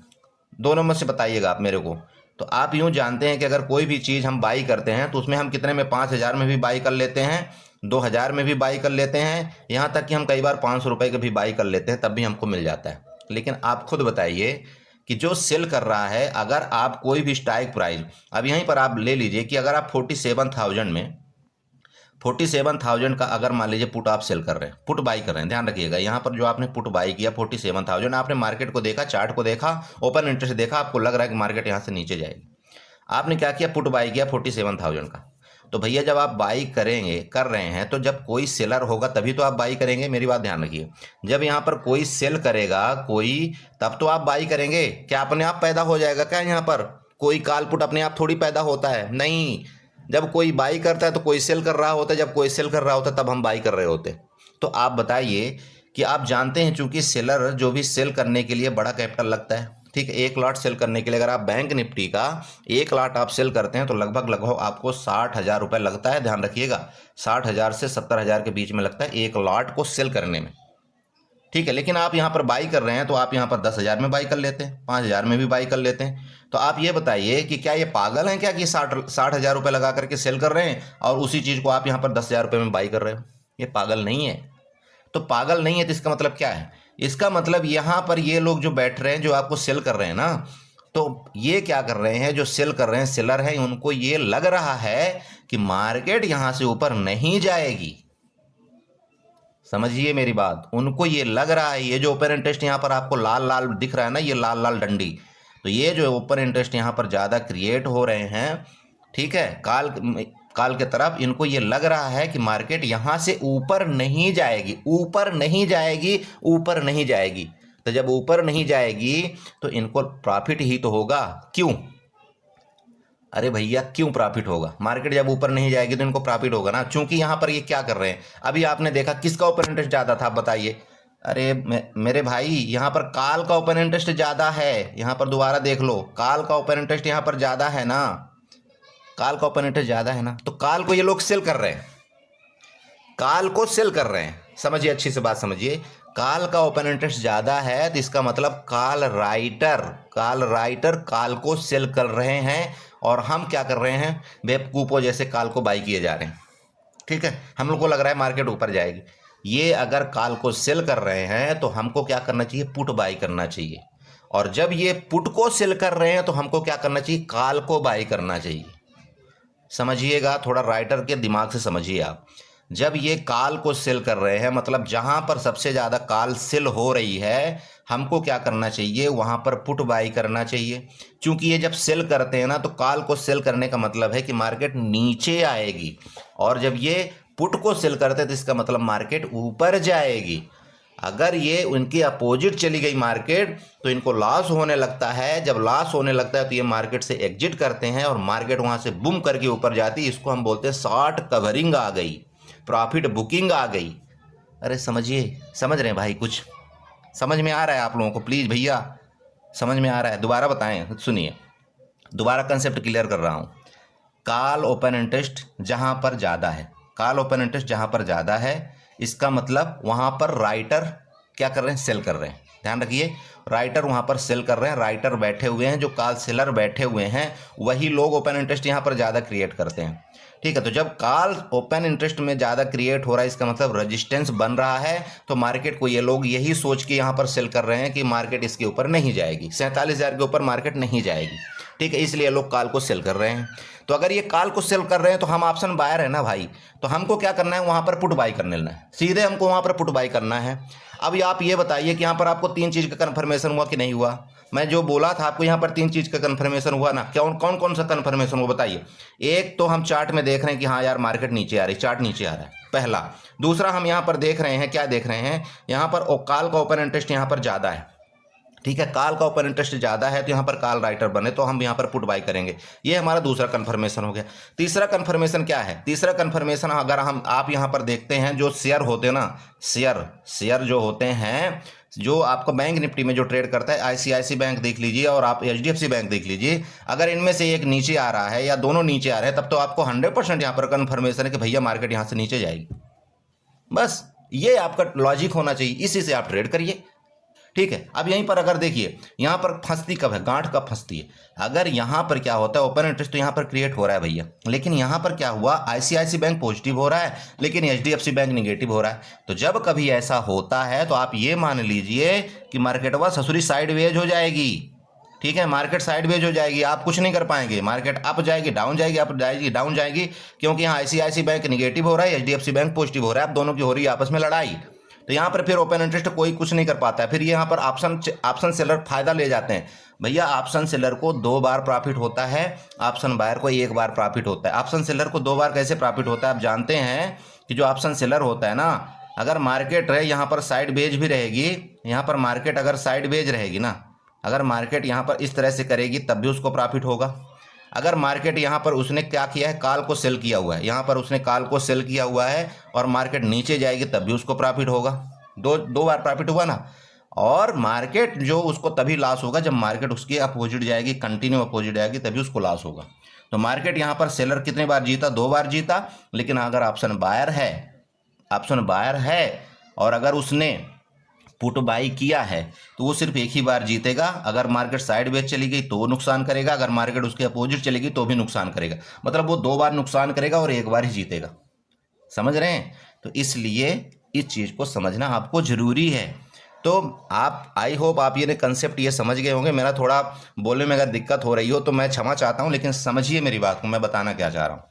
दोनों में से बताइएगा आप मेरे को। तो आप यूँ जानते हैं कि अगर कोई भी चीज़ हम बाई करते हैं तो उसमें हम कितने में, 5,000 में भी बाई कर लेते हैं, 2,000 में भी बाई कर लेते हैं, यहाँ तक कि हम कई बार 500 रुपये का भी बाई कर लेते हैं, तब भी हमको मिल जाता है। लेकिन आप खुद बताइए कि जो सेल कर रहा है, अगर आप कोई भी स्ट्राइक प्राइस, अब यहीं पर आप ले लीजिए कि अगर आप 47,000 में, 47,000 का अगर मान लीजिए पुट आप सेल कर रहे हैं, पुट बाई कर रहे हैं, ध्यान रखिएगा यहाँ पर जो आपने पुट बाई किया 47,000, आपने मार्केट को देखा, चार्ट को देखा, ओपन इंटरेस्ट देखा, आपको लग रहा है कि मार्केट यहाँ से नीचे जाएगी। आपने क्या किया? पुट बाई किया 47,000 का। तो भैया जब आप बाई करेंगे, कर रहे हैं, तो जब कोई सेलर होगा तभी तो आप बाई करेंगे। मेरी बात ध्यान रखिए, जब यहाँ पर कोई सेल करेगा कोई, तब तो आप बाई करेंगे। क्या अपने आप पैदा हो जाएगा क्या यहाँ पर? कोई कॉल पुट अपने आप थोड़ी पैदा होता है, नहीं। जब कोई बाई करता है तो कोई सेल कर रहा होता है, जब कोई सेल कर रहा होता है तब हम बाई कर रहे होते। तो आप बताइए कि आप जानते हैं, चूंकि सेलर जो भी सेल करने के लिए बड़ा कैपिटल लगता है, ठीक है, 1 लॉट सेल करने के लिए अगर आप बैंक निफ्टी का 1 लॉट आप सेल करते हैं तो लगभग आपको 60,000 रुपये लगता है। ध्यान रखिएगा, 60,000 से 70,000 के बीच में लगता है 1 लॉट को सेल करने में, ठीक है। लेकिन आप यहाँ पर बाई कर रहे हैं तो आप यहाँ पर 10,000 में बाई कर लेते हैं, 5,000 में भी बाई कर लेते हैं। तो आप ये बताइए कि क्या ये पागल हैं क्या कि 60,000 रुपये लगा करके सेल कर रहे हैं और उसी चीज़ को आप यहाँ पर 10,000 रुपये में बाई कर रहे हो? ये पागल नहीं है। तो पागल नहीं है तो इसका मतलब क्या है? इसका मतलब यहाँ पर ये लोग जो बैठ रहे हैं, जो आपको सेल कर रहे हैं ना, तो ये क्या कर रहे हैं, जो सेल कर रहे हैं, सेलर हैं, उनको ये लग रहा है कि मार्केट यहाँ से ऊपर नहीं जाएगी। समझिए मेरी बात, उनको ये लग रहा है। ये जो ओपन इंटरेस्ट यहाँ पर आपको लाल लाल दिख रहा है ना, ये लाल लाल डंडी, तो ये जो ओपन इंटरेस्ट यहाँ पर ज़्यादा क्रिएट हो रहे हैं, ठीक है, काल के तरफ, इनको ये लग रहा है कि मार्केट यहाँ से ऊपर नहीं जाएगी, ऊपर नहीं जाएगी, ऊपर नहीं जाएगी। तो जब ऊपर नहीं जाएगी तो इनको प्रॉफिट ही तो होगा। क्यों? अरे भैया क्यों प्रॉफिट होगा? मार्केट जब ऊपर नहीं जाएगी तो इनको प्रॉफिट होगा ना, क्योंकि यहाँ पर ये क्या कर रहे हैं, अभी आपने देखा किसका ओपन इंटरेस्ट ज़्यादा था, बताइए। अरे मेरे भाई, यहाँ पर काल का ओपन इंटरेस्ट ज़्यादा है। यहाँ पर दोबारा देख लो, काल का ओपन इंटरेस्ट यहाँ पर ज़्यादा है ना, काल का ओपन इंटरेस्ट ज़्यादा है ना। तो काल को ये लोग सेल कर रहे हैं, काल को सेल कर रहे हैं। समझिए, अच्छी से बात समझिए, काल का ओपन इंटरेस्ट ज़्यादा है तो इसका मतलब काल राइटर काल को सेल कर रहे हैं और हम क्या कर रहे हैं, बेवकूफ़ों जैसे काल को बाई किए जा रहे हैं, ठीक है। हम लोग को लग रहा है मार्केट ऊपर जाएगी। ये अगर काल को सेल कर रहे हैं तो हमको क्या करना चाहिए, पुट बाई करना चाहिए। और जब ये पुट को सेल कर रहे हैं तो हमको क्या करना चाहिए, काल को बाई करना चाहिए। समझिएगा, थोड़ा राइटर के दिमाग से समझिए आप। जब ये काल को सेल कर रहे हैं, मतलब जहां पर सबसे ज़्यादा काल सेल हो रही है, हमको क्या करना चाहिए, वहां पर पुट बाई करना चाहिए। क्योंकि ये जब सेल करते हैं ना, तो काल को सेल करने का मतलब है कि मार्केट नीचे आएगी, और जब ये पुट को सेल करते हैं तो इसका मतलब मार्केट ऊपर जाएगी। अगर ये उनके अपोजिट चली गई मार्केट तो इनको लॉस होने लगता है। जब लॉस होने लगता है तो ये मार्केट से एग्जिट करते हैं और मार्केट वहाँ से बूम करके ऊपर जाती है। इसको हम बोलते हैं शॉर्ट कवरिंग आ गई, प्रॉफिट बुकिंग आ गई। अरे समझिए, समझ रहे हैं भाई? कुछ समझ में आ रहा है आप लोगों को? प्लीज़ भैया, समझ में आ रहा है? दोबारा बताएं, सुनिए, दोबारा कंसेप्ट क्लियर कर रहा हूँ। काल ओपन इंटरेस्ट जहाँ पर ज़्यादा है, काल ओपन इंटरेस्ट जहाँ पर ज़्यादा है, इसका मतलब वहाँ पर राइटर क्या कर रहे हैं, सेल कर रहे हैं। ध्यान रखिए, राइटर वहाँ पर सेल कर रहे हैं, राइटर बैठे हुए हैं, जो काल सेलर बैठे हुए हैं वही लोग ओपन इंटरेस्ट यहाँ पर ज़्यादा क्रिएट करते हैं, ठीक है। तो जब काल ओपन इंटरेस्ट में ज़्यादा क्रिएट हो रहा है, इसका मतलब रेजिस्टेंस बन रहा है, तो मार्केट को ये लोग यही सोच के यहाँ पर सेल कर रहे हैं कि मार्केट इसके ऊपर नहीं जाएगी, 47,000 के ऊपर मार्केट नहीं जाएगी, ठीक है। इसलिए लोग काल को सेल कर रहे हैं। तो अगर ये काल को सेल कर रहे हैं तो हम ऑप्शन बायर है ना भाई, तो हमको क्या करना है, वहाँ पर पुट बाई करने लेना है, सीधे हमको वहाँ पर पुट बाई करना है। अब आप ये बताइए कि यहाँ पर आपको 3 चीज़ का कन्फर्मेशन हुआ कि नहीं हुआ? मैं जो बोला था आपको यहाँ पर 3 चीज़ का कन्फर्मेशन हुआ ना, क्या कौन कौन सा कन्फर्मेशन हुआ बताइए। एक तो हम चार्ट में देख रहे हैं कि हाँ यार मार्केट नीचे आ रही, चार्ट नीचे आ रहा है, पहला। दूसरा हम यहाँ पर देख रहे हैं, क्या देख रहे हैं, यहाँ पर काल का ओपन इंटरेस्ट यहाँ पर ज़्यादा है, ठीक है, काल का ओपन इंटरेस्ट ज़्यादा है तो यहाँ पर काल राइटर बने तो हम यहाँ पर पुट बाई करेंगे। ये हमारा दूसरा कंफर्मेशन हो गया। तीसरा कंफर्मेशन क्या है, तीसरा कंफर्मेशन अगर आप यहाँ पर देखते हैं जो शेयर होते हैं ना, शेयर जो होते हैं, जो आपको बैंक निफ्टी में जो ट्रेड करता है, आईसीआईसी बैंक देख लीजिए और आप एचडीएफसी बैंक देख लीजिए, अगर इनमें से एक नीचे आ रहा है या दोनों नीचे आ रहे हैं तब तो आपको 100% यहाँ पर कंफर्मेशन है कि भैया मार्केट यहाँ से नीचे जाएगी। बस ये आपका लॉजिक होना चाहिए, इसी से आप ट्रेड करिए, ठीक है। अब यहीं पर अगर देखिए यहाँ पर फंसती कब है, गांठ कब फंसती है, अगर यहाँ पर क्या होता है ओपन इंटरेस्ट तो यहाँ पर क्रिएट हो रहा है भैया, लेकिन यहाँ पर क्या हुआ, आईसीआईसी बैंक पॉजिटिव हो रहा है लेकिन एचडीएफसी बैंक निगेटिव हो रहा है। तो जब कभी ऐसा होता है तो आप ये मान लीजिए कि मार्केट व ससुरी साइडवेज हो जाएगी, ठीक है, मार्केट साइडवेज हो जाएगी, आप कुछ नहीं कर पाएंगे, मार्केट अप जाएगी डाउन जाएगी, अप जाएगी डाउन जाएगी, क्योंकि यहाँ आईसीआईसी बैंक निगेटिव हो रहा है, एचडीएफसी बैंक पॉजिटिव हो रहा है, आप दोनों की हो रही है आपस में लड़ाई। तो यहाँ पर फिर ओपन इंटरेस्ट कोई कुछ नहीं कर पाता है, फिर यहाँ पर ऑप्शन सेलर फायदा ले जाते हैं। भैया ऑप्शन सेलर को 2 बार प्रॉफिट होता है, ऑप्शन बायर को 1 बार प्रॉफिट होता है। ऑप्शन सेलर को 2 बार कैसे प्रॉफिट होता है, आप जानते हैं कि जो ऑप्शन सेलर होता है ना, अगर मार्केट रहे यहाँ पर साइड बेज भी रहेगी, यहाँ पर मार्केट अगर साइड बेज रहेगी ना, अगर मार्केट यहाँ पर इस तरह से करेगी तब भी उसको प्रॉफिट होगा। अगर मार्केट यहाँ पर उसने क्या किया है, काल को सेल किया हुआ है, यहाँ पर उसने काल को सेल किया हुआ है और मार्केट नीचे जाएगी तब भी उसको प्रॉफिट होगा, दो बार प्रॉफिट हुआ ना। और मार्केट जो उसको तभी लॉस होगा जब मार्केट उसके अपोजिट जाएगी, कंटिन्यू अपोजिट जाएगी, तभी उसको लॉस होगा। तो मार्केट यहाँ पर सेलर कितने बार जीता, 2 बार जीता, लेकिन अगर ऑप्शन बायर है और अगर उसने पुट बाई किया है तो वो सिर्फ एक ही बार जीतेगा। अगर मार्केट साइडवेज चली गई तो वो नुकसान करेगा, अगर मार्केट उसके अपोजिट चलेगी तो भी नुकसान करेगा, मतलब वो 2 बार नुकसान करेगा और 1 बार ही जीतेगा। समझ रहे हैं? तो इसलिए इस चीज़ को समझना आपको जरूरी है। तो आप आई होप आप ये कंसेप्ट ये समझ गए होंगे। मेरा थोड़ा बोलने में अगर दिक्कत हो रही हो तो मैं क्षमा चाहता हूँ, लेकिन समझिए मेरी बात को, मैं बताना क्या चाह रहा हूँ।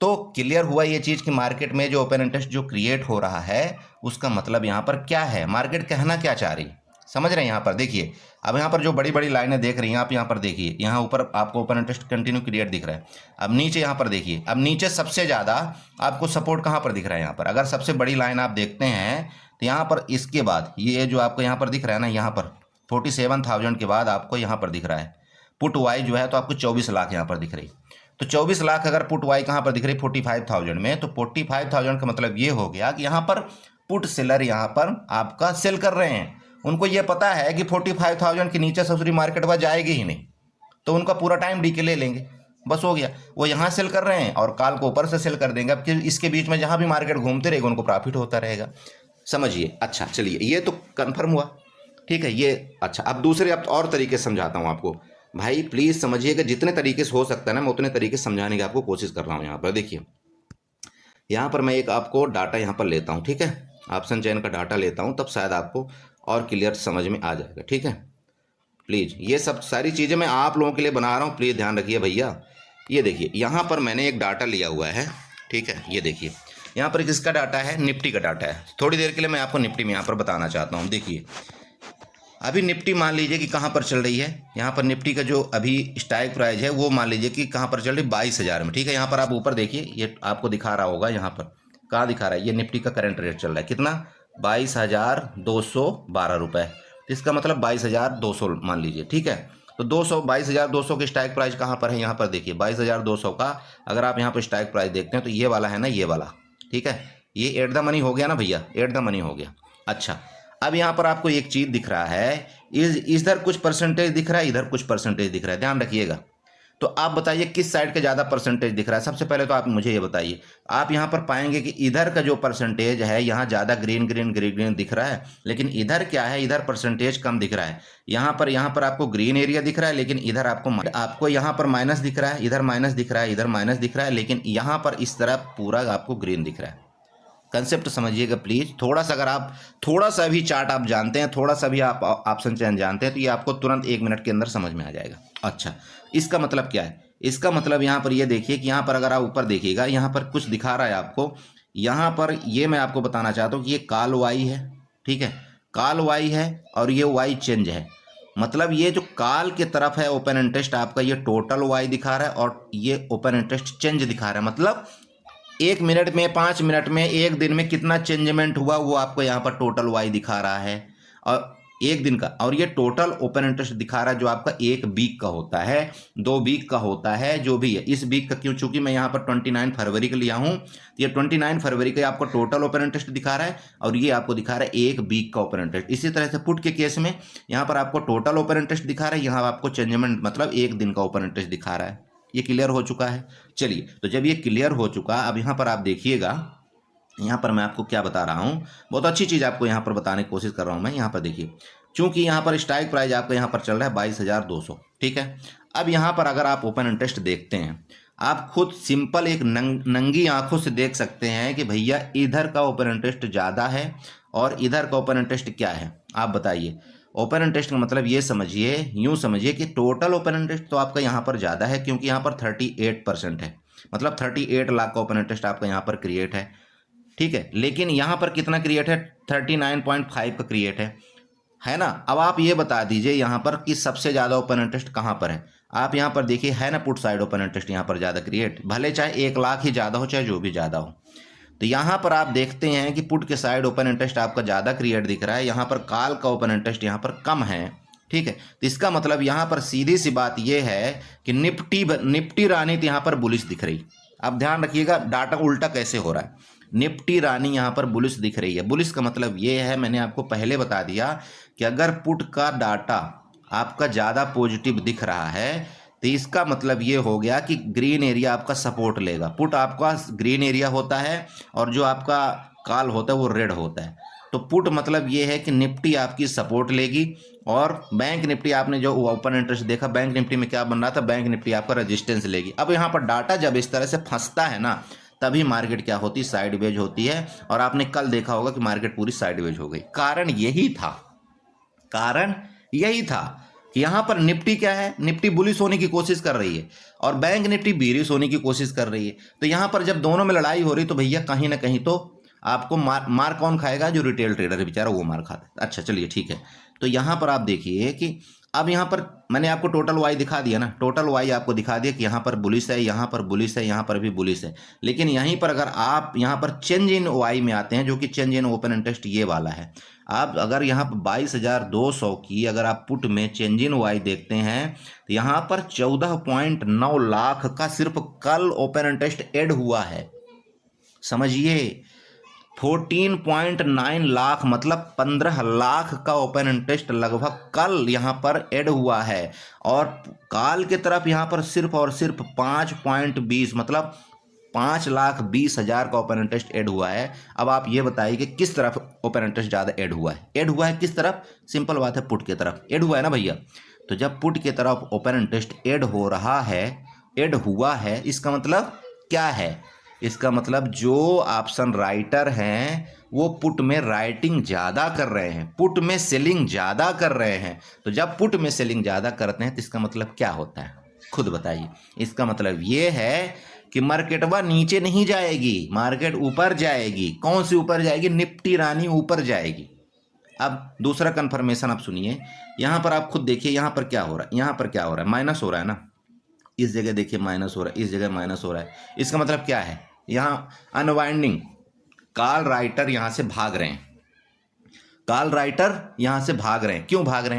तो क्लियर हुआ ये चीज़ कि मार्केट में जो ओपन इंटरेस्ट जो क्रिएट हो रहा है उसका मतलब यहाँ पर क्या है, मार्केट कहना क्या चाह रही, समझ रहे हैं? यहाँ पर देखिए, अब यहाँ पर जो बड़ी बड़ी लाइनें देख रही हैं आप, यहाँ पर देखिए, यहाँ ऊपर आपको ओपन इंटरेस्ट कंटिन्यू क्रिएट दिख रहा है। अब नीचे यहाँ पर देखिए, अब नीचे सबसे ज़्यादा आपको सपोर्ट कहाँ पर दिख रहा है, यहाँ पर अगर सबसे बड़ी लाइन आप देखते हैं तो यहाँ पर इसके बाद ये जो आपको यहाँ पर दिख रहा है ना, यहाँ पर 47,000 के बाद आपको यहाँ पर दिख रहा है पुट वाई जो है, तो आपको 24 लाख यहाँ पर दिख रही। तो 24 लाख अगर पुट वाई कहाँ पर दिख रही, 45,000 में, तो 45,000 का मतलब ये हो गया कि यहाँ पर पुट सेलर यहाँ पर आपका सेल कर रहे हैं। उनको ये पता है कि 45,000 के नीचे ससुरी मार्केट वह जाएगी ही नहीं, तो उनका पूरा टाइम डी के ले लेंगे, बस हो गया। वो यहाँ सेल कर रहे हैं और काल को ऊपर से सेल कर देंगे। अब इसके बीच में जहाँ भी मार्केट घूमते रहेगा उनको प्रॉफिट होता रहेगा। समझिए? अच्छा चलिए, ये तो कन्फर्म हुआ, ठीक है ये। अच्छा अब दूसरे अब और तरीके से समझाता हूँ आपको। भाई प्लीज़ समझिएगा, जितने तरीके से हो सकता है ना मैं उतने तरीके से समझाने की आपको कोशिश कर रहा हूँ। यहाँ पर देखिए, यहाँ पर मैं एक आपको डाटा यहाँ पर लेता हूँ, ठीक है, ऑप्शन चेन का डाटा लेता हूँ, तब शायद आपको और क्लियर समझ में आ जाएगा, ठीक है। प्लीज़ ये सब सारी चीज़ें मैं आप लोगों के लिए बना रहा हूँ, प्लीज़ ध्यान रखिए भैया। ये देखिए यहाँ पर मैंने एक डाटा लिया हुआ है, ठीक है, ये देखिए यहाँ पर किसका डाटा है, निफ्टी का डाटा है। थोड़ी देर के लिए मैं आपको निफ्टी में यहाँ पर बताना चाहता हूँ। देखिए अभी निफ्टी मान लीजिए कि कहाँ पर चल रही है, यहाँ पर निफ्टी का जो अभी स्ट्राइक प्राइस है वो मान लीजिए कि कहाँ पर चल रही है, 22,000 में, ठीक है। यहाँ पर आप ऊपर देखिए, ये आपको दिखा रहा होगा, यहाँ पर कहाँ दिखा रहा है, ये निफ्टी का करंट रेट चल रहा है कितना, 22,212 रुपये। इसका मतलब 22,200 मान लीजिए, ठीक है। तो 22,200 के स्ट्राइक प्राइस कहाँ पर है, यहाँ पर देखिए 22,200 का अगर आप यहाँ पर स्ट्राइक प्राइस देखते हैं तो ये वाला है ना, ये वाला, ठीक है। ये एट द मनी हो गया ना भैया, एट द मनी हो गया। अच्छा अब यहाँ पर आपको एक चीज़ दिख रहा है, इधर कुछ परसेंटेज दिख रहा है, इधर कुछ परसेंटेज दिख रहा है, ध्यान रखिएगा। तो आप बताइए किस साइड का ज़्यादा परसेंटेज दिख रहा है। सबसे पहले तो आप मुझे ये बताइए, आप यहाँ पर पाएंगे कि इधर का जो परसेंटेज है यहाँ ज़्यादा ग्रीन ग्रीन ग्रीन ग्रीन दिख रहा है, लेकिन इधर क्या है, इधर परसेंटेज कम दिख रहा है। यहाँ पर आपको ग्रीन एरिया दिख रहा है, लेकिन इधर आपको यहाँ पर माइनस दिख रहा है, इधर माइनस दिख रहा है, इधर माइनस दिख रहा है, लेकिन यहाँ पर इस तरफ पूरा आपको ग्रीन दिख रहा है। कंसेप्ट समझिएगा प्लीज़। थोड़ा सा अगर आप थोड़ा सा भी चार्ट आप जानते हैं, थोड़ा सा भी आप ऑप्शन चेन जानते हैं, तो ये आपको तुरंत 1 मिनट के अंदर समझ में आ जाएगा। अच्छा इसका मतलब क्या है, इसका मतलब यहाँ पर ये देखिए कि यहाँ पर अगर आप ऊपर देखिएगा, यहाँ पर कुछ दिखा रहा है आपको, यहाँ पर ये मैं आपको बताना चाहता हूँ कि ये काल वाई है, ठीक है, काल वाई है और ये वाई चेंज है। मतलब ये जो काल की तरफ है ओपन इंटरेस्ट आपका, ये टोटल वाई दिखा रहा है और ये ओपन इंटरेस्ट चेंज दिखा रहा है। मतलब 1 मिनट में, 5 मिनट में, एक दिन में कितना चेंजमेंट हुआ वो आपको यहाँ पर टोटल वाई दिखा रहा है, और एक दिन का। और ये टोटल ओपन इंटरेस्ट दिखा रहा है जो आपका 1 वीक का होता है, 2 वीक का होता है, जो भी है। इस वीक का क्यों, चूंकि मैं यहाँ पर 29 फरवरी का लिया हूँ, ये 29 फरवरी का आपको टोटल ओपन इंटरेस्ट दिखा रहा है और ये आपको दिखा रहा है 1 वीक का ओपन इंटरेस्ट। इसी तरह से पुट के केस में यहाँ पर आपको टोटल ओपन इंटरेस्ट दिखा रहा है, यहाँ आपको चेंजमेंट मतलब 1 दिन का ओपन इंटरेस्ट दिखा रहा है। ये क्लियर हो चुका है। चलिए, तो जब ये क्लियर हो चुका, अब यहाँ पर आप देखिएगा, यहाँ पर मैं आपको क्या बता रहा हूँ, बहुत अच्छी चीज़ आपको यहाँ पर बताने की कोशिश कर रहा हूँ मैं। यहाँ पर देखिए, चूंकि यहाँ पर स्ट्राइक प्राइस आपका यहाँ पर चल रहा है 22,200, ठीक है। अब यहाँ पर अगर आप ओपन इंटरेस्ट देखते हैं, आप खुद सिंपल एक नंगी आंखों से देख सकते हैं कि भैया इधर का ओपन इंटरेस्ट ज़्यादा है और इधर का ओपन इंटरेस्ट क्या है, आप बताइए। ओपन इंटरेस्ट का मतलब ये समझिए, यूँ समझिए कि टोटल ओपन इंटरेस्ट तो आपका यहाँ पर ज़्यादा है, क्योंकि यहाँ पर 38% है, मतलब 38 लाख का ओपन इंटरेस्ट आपका यहाँ पर क्रिएट है, ठीक है। लेकिन यहाँ पर कितना क्रिएट है, 39.5 का क्रिएट है ना। अब आप ये बता दीजिए यहाँ पर कि सबसे ज़्यादा ओपन इंटरेस्ट कहाँ पर है। आप यहाँ पर देखिए, है ना पुट साइड ओपन इंटरेस्ट यहाँ पर ज़्यादा क्रिएट, भले चाहे 1 लाख ही ज़्यादा हो, चाहे जो भी ज़्यादा हो। तो यहाँ पर आप देखते हैं कि पुट के साइड ओपन इंटरेस्ट आपका ज़्यादा क्रिएट दिख रहा है, यहाँ पर कॉल का ओपन इंटरेस्ट यहाँ पर कम है, ठीक है। तो इसका मतलब यहाँ पर सीधी सी बात यह है कि निफ्टी रानी तो यहाँ पर बुलिश दिख रही। अब ध्यान रखिएगा डाटा उल्टा कैसे हो रहा है। निफ्टी रानी यहाँ पर बुलिश दिख रही है। बुलिश का मतलब ये है, मैंने आपको पहले बता दिया कि अगर पुट का डाटा आपका ज़्यादा पॉजिटिव दिख रहा है तो इसका मतलब ये हो गया कि ग्रीन एरिया आपका सपोर्ट लेगा। पुट आपका ग्रीन एरिया होता है और जो आपका कॉल होता है वो रेड होता है। तो पुट मतलब ये है कि निफ्टी आपकी सपोर्ट लेगी, और बैंक निफ्टी आपने जो ओपन इंटरेस्ट देखा, बैंक निफ्टी में क्या बन रहा था, बैंक निफ्टी आपका रेजिस्टेंस लेगी। अब यहाँ पर डाटा जब इस तरह से फंसता है ना, तभी मार्केट क्या होती है, साइडवेज होती है। और आपने कल देखा होगा कि मार्केट पूरी साइडवेज हो गई। कारण यही था कि यहाँ पर निफ्टी क्या है, निफ्टी बुलिश होने की कोशिश कर रही है और बैंक निफ्टी बीरिश होने की कोशिश कर रही है। तो यहाँ पर जब दोनों में लड़ाई हो रही, तो भैया कहीं ना कहीं तो आपको मार कौन खाएगा, जो रिटेल ट्रेडर है बेचारा, वो मार खाता है। अच्छा चलिए ठीक है। तो यहाँ पर आप देखिए कि अब यहाँ पर मैंने आपको टोटल वाई दिखा दिया ना, टोटल वाई आपको दिखा दिया कि यहाँ पर बुलिश है, यहाँ पर बुलिश है, यहाँ पर भी बुलिश है। लेकिन यहीं पर अगर आप यहाँ पर चेंज इन वाई में आते हैं, जो कि चेंज इन ओपन इंटरेस्ट ये वाला है, आप अगर यहाँ पर 22,200 की अगर आप पुट में चेंज इन वाई देखते हैं, तो यहाँ पर 14.9 लाख का सिर्फ कल ओपन इंटरेस्ट ऐड हुआ है। समझिए, 14.9 लाख मतलब 15 लाख का ओपन इंटरेस्ट लगभग कल यहाँ पर ऐड हुआ है, और काल की तरफ यहाँ पर सिर्फ और सिर्फ 5.20 मतलब 5,20,000 का ओपन इंटरेस्ट ऐड हुआ है। अब आप ये बताइए कि किस तरफ ओपन इंटरेस्ट ज़्यादा ऐड हुआ है, किस तरफ, सिंपल बात है, पुट की तरफ ऐड हुआ है ना भैया। तो जब पुट की तरफ ओपन इंटरेस्ट ऐड हो रहा है, ऐड हुआ है, इसका मतलब क्या है, इसका मतलब जो ऑप्शन राइटर हैं वो पुट में राइटिंग ज़्यादा कर रहे हैं, पुट में सेलिंग ज़्यादा कर रहे हैं। तो जब पुट में सेलिंग ज़्यादा करते हैं तो इसका मतलब क्या होता है, खुद बताइए। इसका मतलब ये है कि मार्केटवा नीचे नहीं जाएगी, मार्केट ऊपर जाएगी। कौन सी ऊपर जाएगी, निफ्टी रानी ऊपर जाएगी। अब दूसरा कंफर्मेशन आप सुनिए, यहाँ पर आप खुद देखिए, यहाँ पर क्या हो रहा है, यहाँ पर क्या हो रहा है, माइनस हो रहा है ना, इस जगह देखिए माइनस हो रहा है, इस जगह माइनस हो रहा है। इसका मतलब क्या है, यहाँ अनवाइंडिंग, कॉल राइटर यहाँ से भाग रहे हैं, कॉल राइटर यहाँ से भाग रहे हैं। क्यों भाग रहे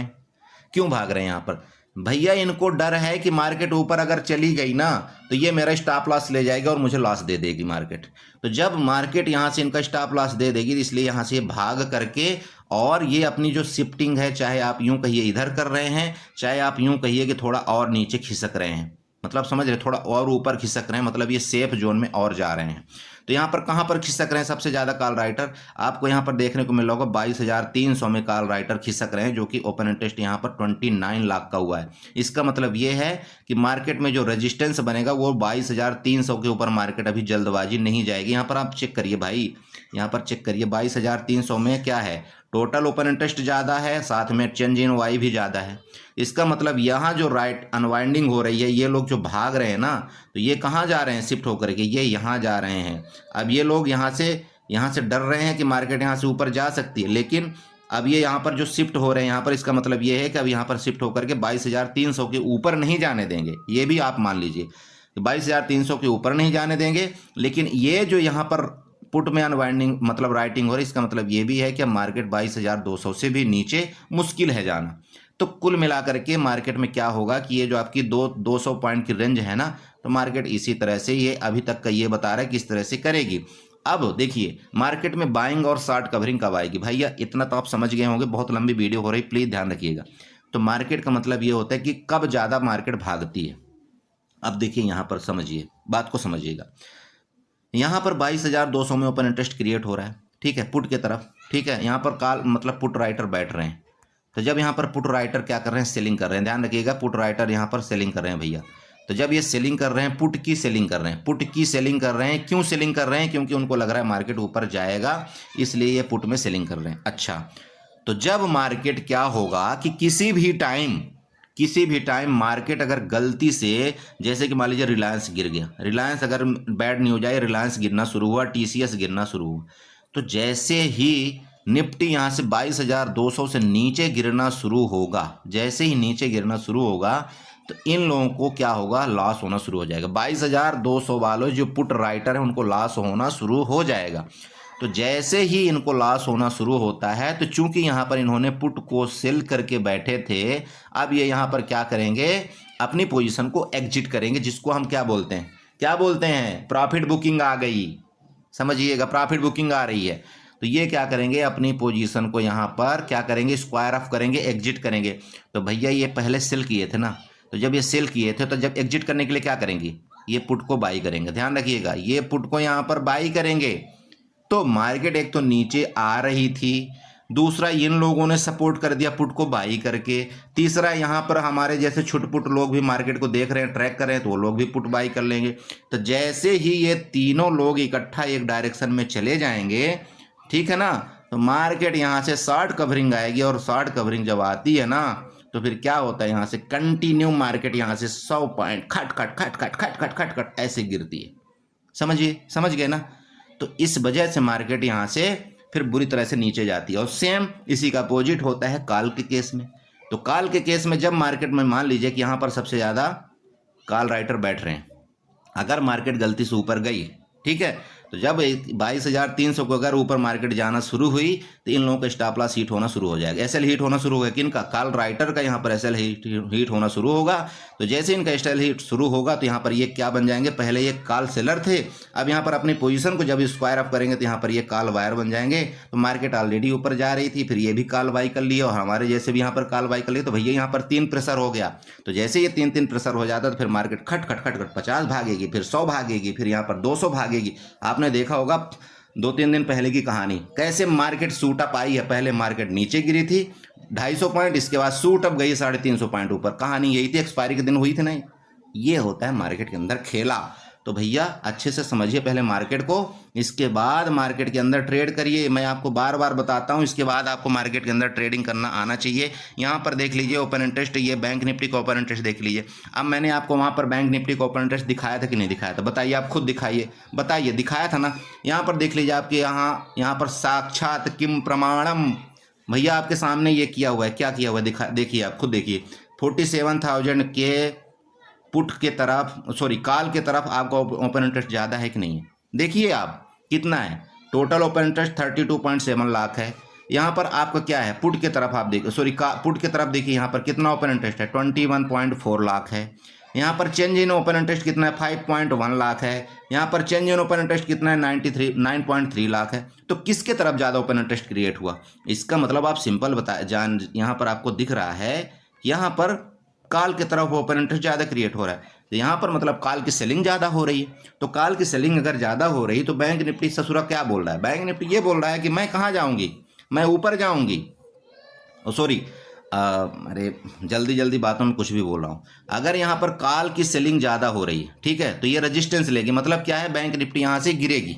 हैं यहाँ पर, भैया इनको डर है कि मार्केट ऊपर अगर चली गई ना तो ये मेरा स्टॉप लॉस ले जाएगी और मुझे लॉस दे देगी मार्केट। तो जब मार्केट यहाँ से इनका स्टॉप लॉस दे देगी, इसलिए यहाँ से भाग करके, और ये अपनी जो शिफ्टिंग है, चाहे आप यूं कहिए इधर कर रहे हैं, चाहे आप यूं कहिए कि थोड़ा और नीचे खिसक रहे हैं, मतलब समझ रहे, थोड़ा और ऊपर खिसक रहे हैं, मतलब ये सेफ जोन में और जा रहे हैं। तो यहाँ पर कहाँ पर खिसक रहे हैं सबसे ज़्यादा कॉल राइटर, आपको यहाँ पर देखने को मिल रहा होगा 22,300 में कॉल राइटर खिसक रहे हैं, जो कि ओपन इंटरेस्ट यहाँ पर 29 लाख का हुआ है। इसका मतलब ये है कि मार्केट में जो रेजिस्टेंस बनेगा वो 22,300 के ऊपर मार्केट अभी जल्दबाजी नहीं जाएगी। यहाँ पर आप चेक करिए भाई, यहाँ पर चेक करिए 22,300 में क्या है, टोटल ओपन इंटरेस्ट ज़्यादा है, साथ में चेंज इन वाई भी ज़्यादा है। इसका मतलब यहाँ जो राइट अनवाइंडिंग हो रही है, ये लोग जो भाग रहे हैं ना, तो ये कहाँ जा रहे हैं, शिफ्ट होकर के ये यहाँ जा रहे हैं। अब ये लोग यहाँ से डर रहे हैं कि मार्केट यहाँ से ऊपर जा सकती है, लेकिन अब ये यहाँ पर जो शिफ्ट हो रहे हैं यहाँ पर, इसका मतलब ये है कि अब यहाँ पर शिफ्ट होकर के 22,300 के ऊपर नहीं जाने देंगे। ये भी आप मान लीजिए 22,300 के ऊपर नहीं जाने देंगे। लेकिन ये जो यहाँ पर पुट में अनवाइंडिंग मतलब राइटिंग हो रही, इसका मतलब ये भी है कि मार्केट 22,200 से भी नीचे मुश्किल है जाना। तो कुल मिलाकर के मार्केट में क्या होगा कि ये जो आपकी 200 पॉइंट की रेंज है ना, तो मार्केट इसी तरह से ये अभी तक का ये बता रहा है किस तरह से करेगी। अब देखिए मार्केट में बाइंग और शॉर्ट कवरिंग कब आएगी भैया, इतना तो आप समझ गए होंगे, बहुत लंबी वीडियो हो रही, प्लीज़ ध्यान रखिएगा। तो मार्केट का मतलब ये होता है कि कब ज़्यादा मार्केट भागती है। अब देखिए यहाँ पर समझिए, बात को समझिएगा। यहाँ पर 22,200 में ओपन इंटरेस्ट क्रिएट हो रहा है, ठीक है, पुट के तरफ, ठीक है। यहाँ पर कॉल मतलब पुट राइटर बैठ रहे हैं। तो जब यहाँ पर पुट राइटर क्या कर रहे हैं, सेलिंग कर रहे हैं, ध्यान रखिएगा, पुट राइटर यहाँ पर सेलिंग कर रहे हैं भैया। तो जब ये सेलिंग कर रहे हैं, पुट की सेलिंग कर रहे हैं, पुट की सेलिंग कर रहे हैं, क्यों सेलिंग कर रहे हैं, क्योंकि उनको लग रहा है मार्केट ऊपर जाएगा, इसलिए ये पुट में सेलिंग कर रहे हैं। अच्छा, तो जब मार्केट क्या होगा कि किसी भी टाइम मार्केट अगर गलती से, जैसे कि मान लीजिए रिलायंस गिर गया, रिलायंस अगर बैड न्यूज आए, रिलायंस गिरना शुरू हुआ, TCS गिरना शुरू हुआ, तो जैसे ही निफ्टी यहाँ से 22,200 से नीचे गिरना शुरू होगा, जैसे ही नीचे गिरना शुरू होगा, तो इन लोगों को क्या होगा, लॉस होना शुरू हो जाएगा। 22,200 वालों जो पुट राइटर है उनको लॉस होना शुरू हो जाएगा। तो जैसे ही इनको लॉस होना शुरू होता है, तो चूंकि यहाँ पर इन्होंने पुट को सेल करके बैठे थे, अब ये यहाँ पर क्या करेंगे, अपनी पोजीशन को एग्जिट करेंगे, जिसको हम क्या बोलते हैं, प्रॉफिट बुकिंग आ गई, समझिएगा, प्रॉफिट बुकिंग आ रही है। तो ये क्या करेंगे, अपनी पोजीशन को यहाँ पर क्या करेंगे, स्क्वायर ऑफ करेंगे, एग्जिट करेंगे। तो भैया ये पहले सेल किए थे ना, तो जब ये सेल किए थे, तो जब एग्जिट करने के लिए क्या करेंगे, ये पुट को बाई करेंगे। ध्यान रखिएगा, ये पुट को यहाँ पर बाई करेंगे। तो मार्केट एक तो नीचे आ रही थी, दूसरा इन लोगों ने सपोर्ट कर दिया पुट को बाई करके, तीसरा यहाँ पर हमारे जैसे छुटपुट लोग भी मार्केट को देख रहे हैं, ट्रैक कर रहे हैं, तो वो लोग भी पुट बाई कर लेंगे। तो जैसे ही ये तीनों लोग इकट्ठा एक डायरेक्शन में चले जाएंगे, ठीक है ना, तो मार्केट यहाँ से शॉर्ट कवरिंग आएगी, और शॉर्ट कवरिंग जब आती है ना, तो फिर क्या होता है, यहाँ से कंटिन्यू मार्केट यहाँ से 100 पॉइंट खट खट खट खट खट खट खट खट ऐसे गिरती है। समझिए, समझ गए ना। तो इस वजह से मार्केट यहाँ से फिर बुरी तरह से नीचे जाती है। और सेम इसी का अपोजिट होता है कॉल के केस में। तो कॉल के केस में जब मार्केट में मान लीजिए कि यहाँ पर सबसे ज़्यादा कॉल राइटर बैठ रहे हैं, अगर मार्केट गलती से ऊपर गई, ठीक है, तो जब 22,300 को अगर ऊपर मार्केट जाना शुरू हुई, तो इन लोगों का स्टॉप लॉस हिट होना शुरू हो जाएगा, एसएल हिट होना शुरू होगा। किनका, कॉल राइटर का यहाँ पर एसएल हिट होना शुरू होगा। तो जैसे इनका एसएल हिट शुरू होगा, तो यहाँ पर ये क्या बन जाएंगे, पहले ये कॉल सेलर थे, अब यहाँ पर अपनी पोजीशन को जब स्क्वायर अप करेंगे, तो यहाँ पर ये कॉल वायर बन जाएंगे। तो मार्केट ऑलरेडी ऊपर जा रही थी, फिर ये भी कॉल बाई कर लिया, और हमारे जैसे भी यहाँ पर कॉल बाई कर लिए, तो भैया यहाँ पर 3 प्रेशर हो गया। तो जैसे ये 3 प्रेशर हो जाता, तो फिर मार्केट खट खट खट खट 50 भागेगी, फिर 100 भागेगी, फिर यहाँ पर 200 भागेगी। आपने देखा होगा 2-3 दिन पहले की कहानी, कैसे मार्केट सूट अप आई है। पहले मार्केट नीचे गिरी थी 250 पॉइंट, इसके बाद सूट अप गई 350 पॉइंट ऊपर। कहानी यही थी, एक्सपायरी के दिन हुई थी नहीं। ये होता है मार्केट के अंदर खेला। तो भैया अच्छे से समझिए पहले मार्केट को, इसके बाद मार्केट के अंदर ट्रेड करिए। मैं आपको बार बार बताता हूँ, इसके बाद आपको मार्केट के अंदर ट्रेडिंग करना आना चाहिए। यहाँ पर देख लीजिए ओपन इंटरेस्ट, ये बैंक निफ्टी का ओपन इंटरेस्ट देख लीजिए। अब मैंने आपको वहाँ पर बैंक निफ्टी का ओपन इंटरेस्ट दिखाया था कि नहीं दिखाया था, बताइए, आप खुद दिखाइए, बताइए, दिखाया था ना। यहाँ पर देख लीजिए, आपके यहाँ पर साक्षात किम प्रमाणम, भैया आपके सामने ये किया हुआ है। क्या किया हुआ है, देखिए, आप खुद देखिए, 47,000 के पुट के तरफ, सॉरी कॉल के तरफ आपका ओपन इंटरेस्ट ज़्यादा है कि नहीं है। देखिए आप कितना है, टोटल ओपन इंटरेस्ट 32.7 लाख है। यहाँ पर आपका क्या है, पुट के तरफ आप देखिए, सॉरी पुट के तरफ देखिए, यहाँ पर कितना ओपन इंटरेस्ट है, 21.4 लाख है। यहाँ पर चेंज इन ओपन इंटरेस्ट कितना है, 5.1 लाख है। यहाँ पर चेंज इन ओपन इंटरेस्ट कितना है, 9.3 लाख है। तो किसके तरफ ज़्यादा ओपन इंटरेस्ट क्रिएट हुआ, इसका मतलब आप सिंपल यहाँ पर आपको दिख रहा है, यहाँ पर कॉल की तरफ ओपन इंटरेस्ट ज़्यादा क्रिएट हो रहा है। तो यहाँ पर मतलब कॉल की सेलिंग ज़्यादा हो रही है। तो कॉल की सेलिंग अगर ज़्यादा हो रही, तो बैंक निफ्टी ससुरा क्या बोल रहा है, बैंक निफ्टी ये बोल रहा है कि मैं कहाँ जाऊँगी, मैं ऊपर जाऊँगी। सॉरी, अरे जल्दी बातों में कुछ भी बोल रहा हूँ। अगर यहाँ पर कॉल की सेलिंग ज़्यादा हो रही है, ठीक है, तो ये रजिस्टेंस लेगी, मतलब क्या है, बैंक निफ्टी यहाँ से गिरेगी।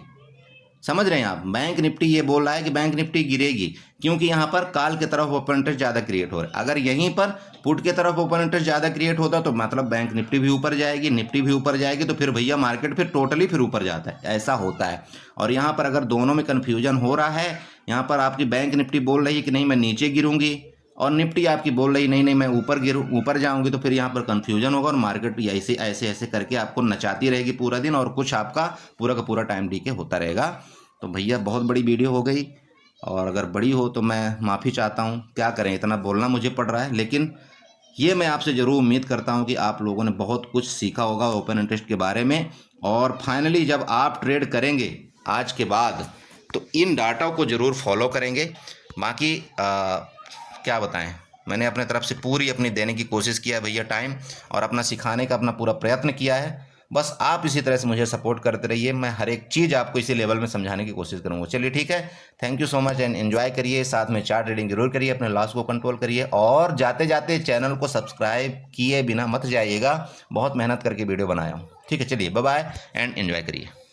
समझ रहे हैं आप। बैंक निफ्टी ये बोल रहा है कि बैंक निफ्टी गिरेगी क्योंकि यहाँ पर कॉल की तरफ ओपन इंटरेस्ट ज़्यादा क्रिएट हो रहा है। अगर यहीं पर पुट की तरफ ओपन इंटरेस्ट ज़्यादा क्रिएट होता तो मतलब बैंक निफ्टी भी ऊपर जाएगी, निफ्टी भी ऊपर जाएगी, तो फिर भैया मार्केट फिर टोटली फिर ऊपर जाता है, ऐसा होता है। और यहाँ पर अगर दोनों में कन्फ्यूजन हो रहा है, यहाँ पर आपकी बैंक निफ्टी बोल रही है कि नहीं मैं नीचे गिरूंगी और निफ्टी आपकी बोल रही नहीं नहीं मैं ऊपर जाऊंगी, तो फिर यहाँ पर कंफ्यूजन होगा और मार्केट ऐसे ऐसे ऐसे करके आपको नचाती रहेगी पूरा दिन और कुछ आपका पूरा का पूरा टाइम डीके होता रहेगा। तो भैया बहुत बड़ी वीडियो हो गई और अगर बड़ी हो तो मैं माफ़ी चाहता हूँ, क्या करें इतना बोलना मुझे पड़ रहा है। लेकिन ये मैं आपसे ज़रूर उम्मीद करता हूँ कि आप लोगों ने बहुत कुछ सीखा होगा ओपन इंटरेस्ट के बारे में। और फाइनली जब आप ट्रेड करेंगे आज के बाद तो इन डाटा को ज़रूर फॉलो करेंगे। बाकी क्या बताएं, मैंने अपने तरफ से पूरी अपनी देने की कोशिश किया है भैया टाइम, और अपना सिखाने का अपना पूरा प्रयत्न किया है। बस आप इसी तरह से मुझे सपोर्ट करते रहिए, मैं हर एक चीज़ आपको इसी लेवल में समझाने की कोशिश करूँगा। चलिए ठीक है, thank you so much and enjoy करिए, साथ में चार्ट रीडिंग जरूर करिए, अपने लॉस को कंट्रोल करिए और जाते जाते चैनल को सब्सक्राइब किए बिना मत जाइएगा, बहुत मेहनत करके वीडियो बनाया हूँ। ठीक है, चलिए बाय बाय एंड एंजॉय करिए।